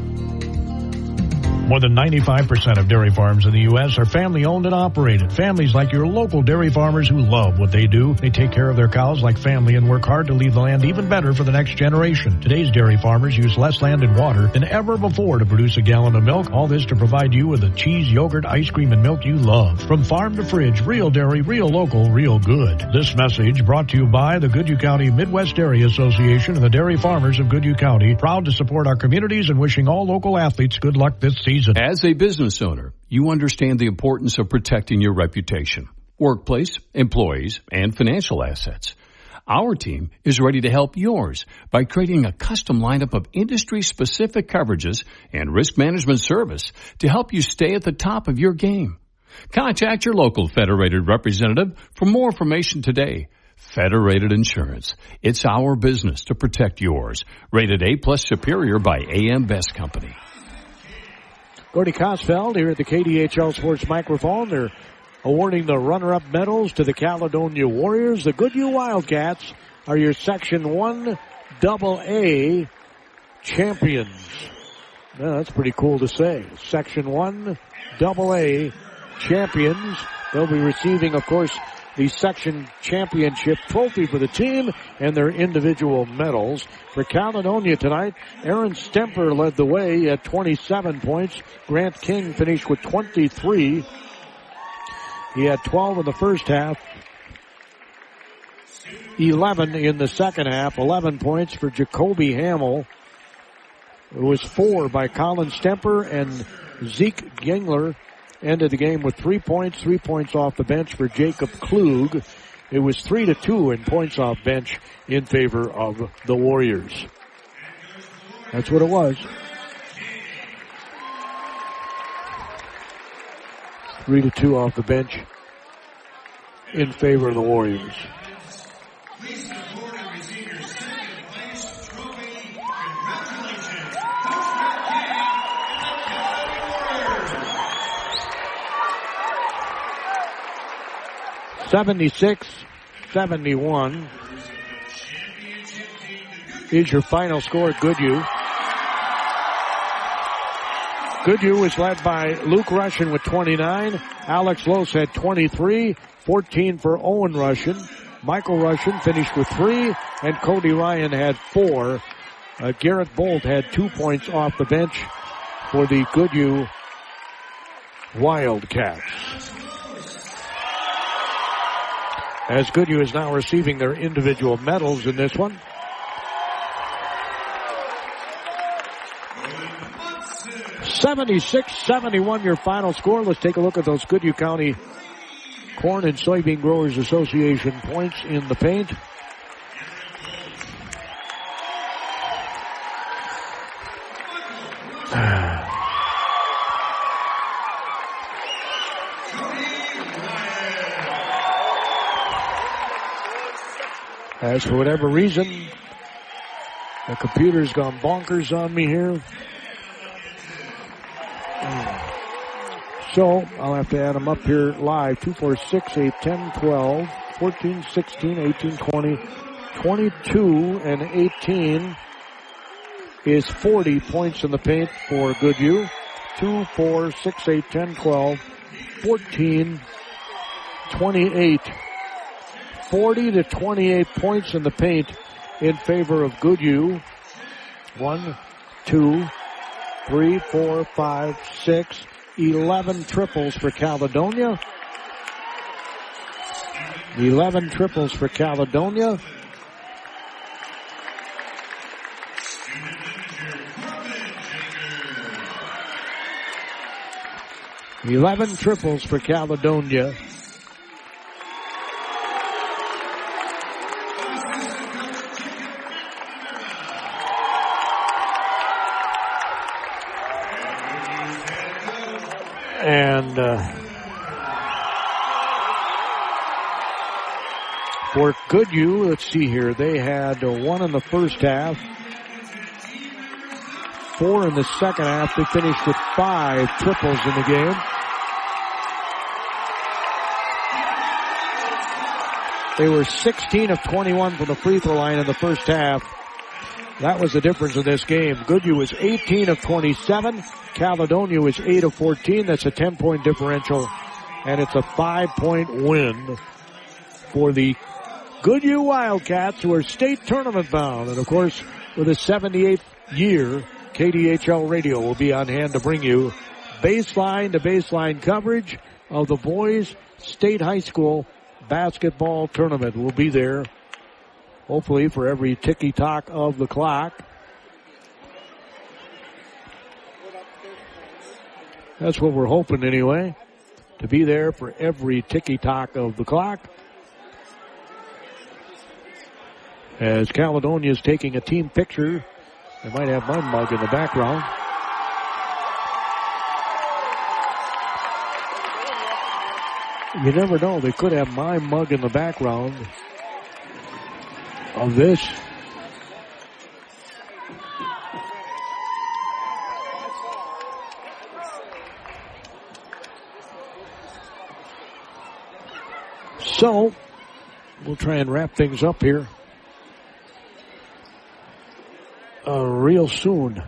More than 95% of dairy farms in the U.S. are family-owned and operated. Families like your local dairy farmers who love what they do. They take care of their cows like family and work hard to leave the land even better for the next generation. Today's dairy farmers use less land and water than ever before to produce a gallon of milk. All this to provide you with the cheese, yogurt, ice cream, and milk you love. From farm to fridge, real dairy, real local, real good. This message brought to you by the Goodhue County Midwest Dairy Association and the Dairy Farmers of Goodhue County. Proud to support our communities and wishing all local athletes good luck this season. As a business owner, you understand the importance of protecting your reputation, workplace, employees, and financial assets. Our team is ready to help yours by creating a custom lineup of industry-specific coverages and risk management service to help you stay at the top of your game. Contact your local Federated representative for more information today. Federated Insurance. It's our business to protect yours. Rated A+ Superior by AM Best Company. Gordy Kosfeld here at the KDHL Sports microphone. They're awarding the runner-up medals to the Caledonia Warriors. The Goodhue Wildcats are your Section 1AA champions. Now, that's pretty cool to say. Section 1AA champions. They'll be receiving, of course, the section championship trophy for the team and their individual medals. For Caledonia tonight, Aaron Stemper led the way at 27 points. Grant King finished with 23. He had 12 in the first half, 11 in the second half, 11 points for Jacoby Hamill. It was 4 by Colin Stemper, and Zeke Gangler ended the game with 3 points, 3 points off the bench for Jacob Klug. It was 3-2 in points off bench in favor of the Warriors. That's what it was. 3-2 off the bench in favor of the Warriors. Please support and receive your second place trophy. Congratulations, Coach 76-71 is your final score at Goodhue. Goodhue was led by Luke Russian with 29. Alex Lose had 23. 14 for Owen Russian. Michael Russian finished with 3. And Cody Ryan had 4. Garrett Bolt had 2 points off the bench for the Goodhue Wildcats. As Goodhue is now receiving their individual medals in this one. (76-71) your final score. Let's take a look at those Goodhue County Corn and Soybean Growers Association points in the paint. As for whatever reason, the computer's gone bonkers on me here. So I'll have to add them up here live. 2, 4, 6, 8, 10, 12, 14, 16, 18, 20, 22, and 18 is 40 points in the paint for Goodhue. 2, 4, 6, 8, 10, 12, 14, 28. 40 to 28 points in the paint in favor of Goodhue. 1, 2, 3, 4, 5, 6, 11 triples for Caledonia. 11 triples for Caledonia. Eleven triples for Caledonia. And for Goodhue, let's see here, they had 1 in the first half, 4 in the second half. They finished with 5 triples in the game. They were 16 of 21 from the free throw line in the first half. That was the difference in this game. Goodhue was 18 of 27. Caledonia was 8 of 14. That's a 10-point differential. And it's a 5-point win for the Goodhue Wildcats, who are state tournament bound. And of course, with the 78th year, KDHL Radio will be on hand to bring you baseline to baseline coverage of the boys state high school basketball tournament. We'll be there hopefully for every ticky-tock of the clock. That's what we're hoping anyway, to be there for every ticky-tock of the clock. As Caledonia is taking a team picture, they might have my mug in the background. You never know, they could have my mug in the background of this. So, we'll try and wrap things up here real soon.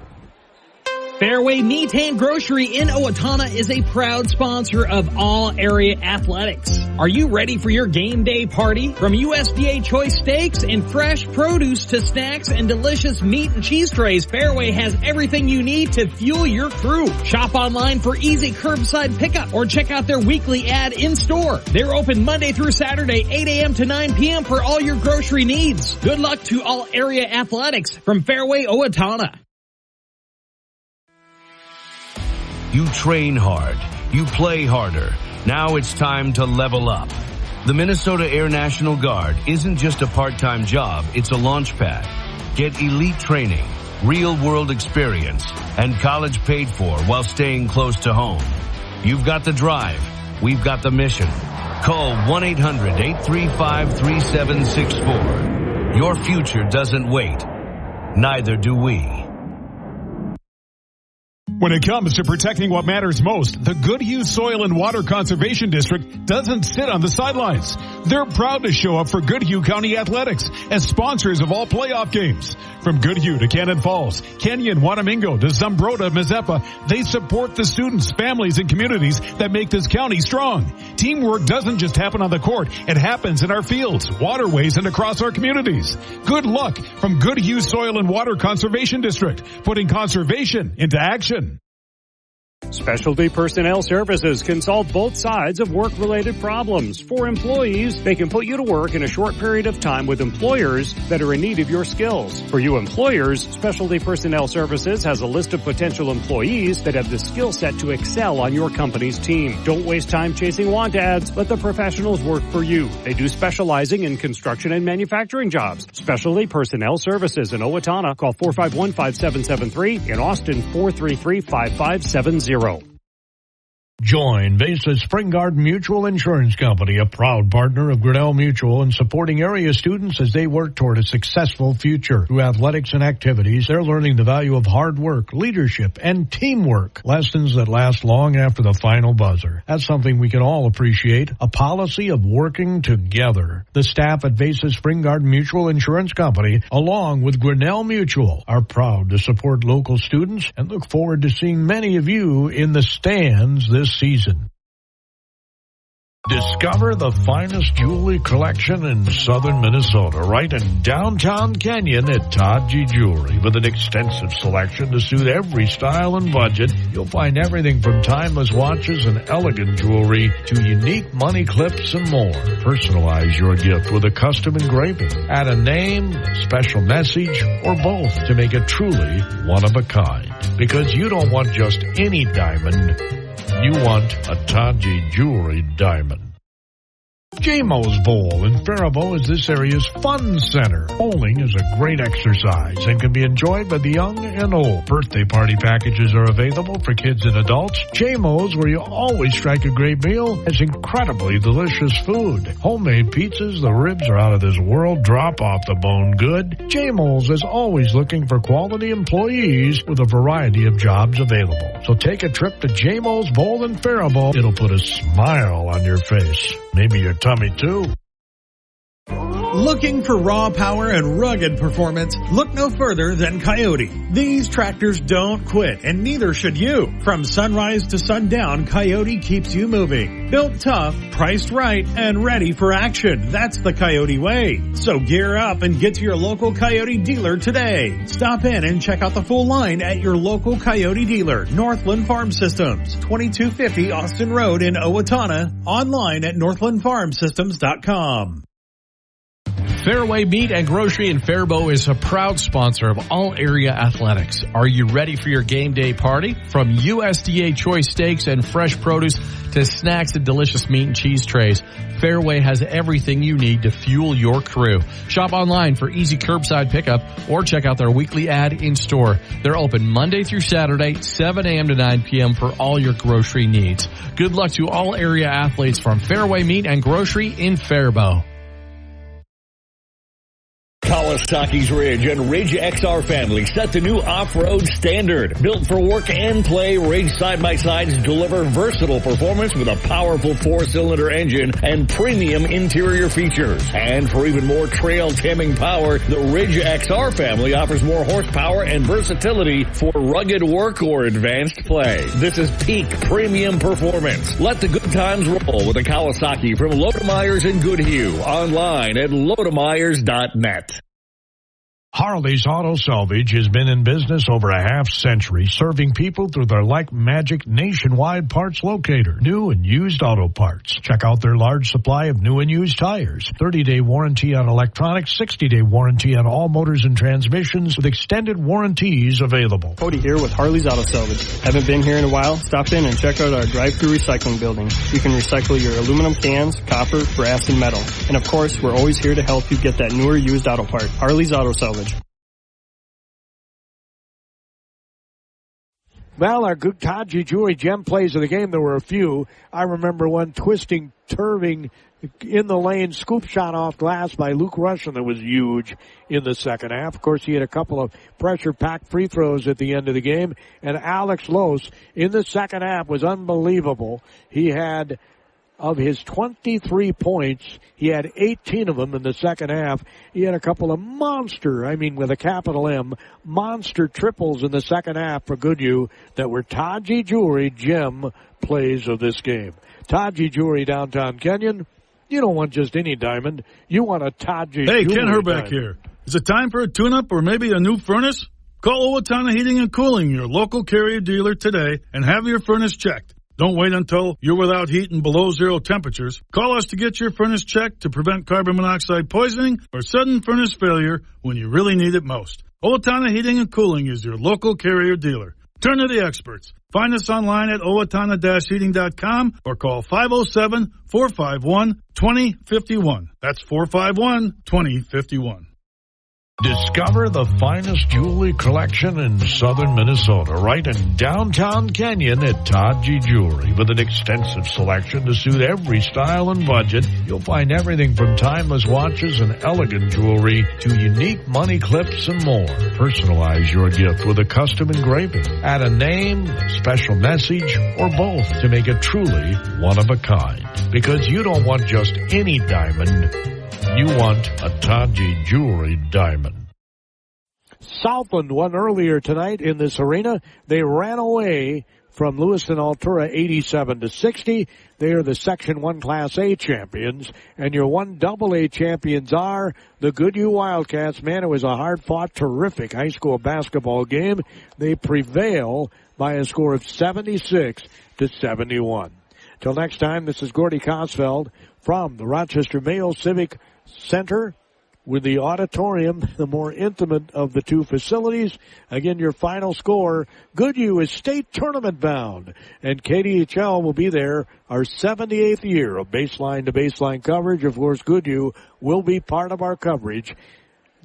Fairway Meat and Grocery in Owatonna is a proud sponsor of all area athletics. Are you ready for your game day party? From USDA choice steaks and fresh produce to snacks and delicious meat and cheese trays, Fairway has everything you need to fuel your crew. Shop online for easy curbside pickup or check out their weekly ad in store. They're open Monday through Saturday, 8 a.m. to 9 p.m. for all your grocery needs. Good luck to all area athletics from Fairway Owatonna. You train hard. You play harder. Now it's time to level up. The Minnesota Air National Guard isn't just a part-time job, it's a launch pad. Get elite training, real-world experience, and college paid for while staying close to home. You've got the drive. We've got the mission. Call 1-800-835-3764. Your future doesn't wait. Neither do we. When it comes to protecting what matters most, the Goodhue Soil and Water Conservation District doesn't sit on the sidelines. They're proud to show up for Goodhue County Athletics as sponsors of all playoff games. From Goodhue to Cannon Falls, Kenyon, Wanamingo to Zumbrota, Mazeppa, they support the students, families, and communities that make this county strong. Teamwork doesn't just happen on the court. It happens in our fields, waterways, and across our communities. Good luck from Goodhue Soil and Water Conservation District, putting conservation into action. Specialty Personnel Services can solve both sides of work-related problems. For employees, they can put you to work in a short period of time with employers that are in need of your skills. For you employers, Specialty Personnel Services has a list of potential employees that have the skill set to excel on your company's team. Don't waste time chasing want ads. Let the professionals work for you. They do specializing in construction and manufacturing jobs. Specialty Personnel Services in Owatonna. Call 451-5773. In Austin, 433-5570. Join Vesa Springard Mutual Insurance Company, a proud partner of Grinnell Mutual, in supporting area students as they work toward a successful future. Through athletics and activities, they're learning the value of hard work, leadership, and teamwork, lessons that last long after the final buzzer. That's something we can all appreciate, a policy of working together. The staff at Vesa Springard Mutual Insurance Company, along with Grinnell Mutual, are proud to support local students and look forward to seeing many of you in the stands this season. Discover the finest jewelry collection in southern Minnesota, right in downtown Canyon at Todd G. Jewelry. With an extensive selection to suit every style and budget, you'll find everything from timeless watches and elegant jewelry to unique money clips and more. Personalize your gift with a custom engraving. Add a name, a special message, or both to make it truly one of a kind. Because you don't want just any diamond. You want a Todd G. Jewelry diamond. JMO's Bowl in Faribault is this area's fun center. Bowling is a great exercise and can be enjoyed by the young and old. Birthday party packages are available for kids and adults. JMO's, where you always strike a great meal, has incredibly delicious food. Homemade pizzas, the ribs are out of this world, drop off the bone good. JMO's is always looking for quality employees with a variety of jobs available. So take a trip to JMO's Bowl in Faribault. It'll put a smile on your face. Maybe your tummy too. Looking for raw power and rugged performance? Look no further than Coyote. These tractors don't quit, and neither should you. From sunrise to sundown, Coyote keeps you moving. Built tough, priced right, and ready for action. That's the Coyote way. So gear up and get to your local Coyote dealer today. Stop in and check out the full line at your local Coyote dealer, Northland Farm Systems, 2250 Austin Road in Owatonna. Online at northlandfarmsystems.com. Fairway Meat and Grocery in Faribault is a proud sponsor of all area athletics. Are you ready for your game day party? From USDA choice steaks and fresh produce to snacks and delicious meat and cheese trays, Fairway has everything you need to fuel your crew. Shop online for easy curbside pickup or check out their weekly ad in store. They're open Monday through Saturday, 7 a.m. to 9 p.m. for all your grocery needs. Good luck to all area athletes from Fairway Meat and Grocery in Faribault. Kawasaki's Ridge and Ridge XR family set the new off-road standard. Built for work and play, Ridge side-by-sides deliver versatile performance with a powerful 4-cylinder engine and premium interior features. And for even more trail-taming power, the Ridge XR family offers more horsepower and versatility for rugged work or advanced play. This is peak premium performance. Let the good times roll with a Kawasaki from Lodemeier's in Goodhue. Online at lodemeyers.net. Harley's Auto Salvage has been in business over a half-century, serving people through their Like Magic nationwide parts locator. New and used auto parts. Check out their large supply of new and used tires. 30-day warranty on electronics, 60-day warranty on all motors and transmissions with extended warranties available. Cody here with Harley's Auto Salvage. Haven't been here in a while? Stop in and check out our drive-through recycling building. You can recycle your aluminum cans, copper, brass, and metal. And of course, we're always here to help you get that newer used auto part. Harley's Auto Salvage. Well, our good Taji Jewelry gem plays of the game, there were a few. I remember one twisting, turving in the lane, scoop shot off glass by Luke Russian that was huge in the second half. Of course, he had a couple of pressure-packed free throws at the end of the game. And Alex Los in the second half was unbelievable. He had, of his 23 points, he had 18 of them in the second half. He had a couple of monster, with a capital M, monster triples in the second half for Goodhue that were Taji Jewelry gem plays of this game. Taji Jewelry, downtown Kenyon. You don't want just any diamond. You want a Taji Jewelry. Hey, Ken Herbeck diamond. here. Is it time for a tune-up or maybe a new furnace? Call Owatonna Heating and Cooling, your local Carrier dealer today, and have your furnace checked. Don't wait until you're without heat and below zero temperatures. Call us to get your furnace checked to prevent carbon monoxide poisoning or sudden furnace failure when you really need it most. Owatonna Heating and Cooling is your local Carrier dealer. Turn to the experts. Find us online at owatonna-heating.com or call 507-451-2051. That's 451-2051. Discover the finest jewelry collection in southern Minnesota, right in downtown Kenyon at Taji Jewelry. With an extensive selection to suit every style and budget, you'll find everything from timeless watches and elegant jewelry to unique money clips and more. Personalize your gift with a custom engraving. Add a name, a special message, or both to make it truly one of a kind. Because you don't want just any diamond. You want a Taji Jewelry diamond. Southland won earlier tonight in this arena. They ran away from Lewiston Altura 87-60. They are the Section 1 Class A champions. And your 1AA champions are the Goodhue Wildcats. Man, it was a hard-fought, terrific high school basketball game. They prevail by a score of 76-71. Till next time, this is Gordy Kosfeld from the Rochester Mayo Civic Center with the auditorium, the more intimate of the two facilities. Again, your final score, Goodhue is state tournament bound, and KDHL will be there, our 78th year of baseline-to-baseline coverage. Of course, Goodhue will be part of our coverage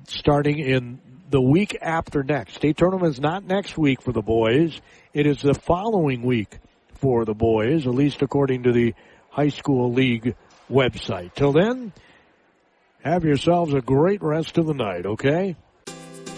starting in the week after next. State tournament is not next week for the boys. It is the following week for the boys, at least according to the High School League website. Till then, have yourselves a great rest of the night, okay?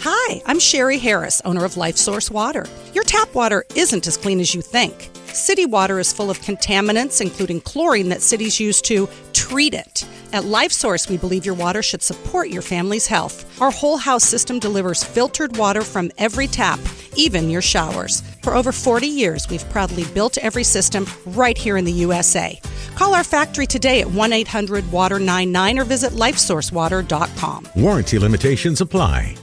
Hi, I'm Sherry Harris, owner of Life Source Water. Your tap water isn't as clean as you think. City water is full of contaminants, including chlorine that cities use to treat it. At Life Source, we believe your water should support your family's health. Our whole house system delivers filtered water from every tap, even your showers. For over 40 years, we've proudly built every system right here in the USA. Call our factory today at 1-800-WATER-99 or visit lifesourcewater.com. Warranty limitations apply.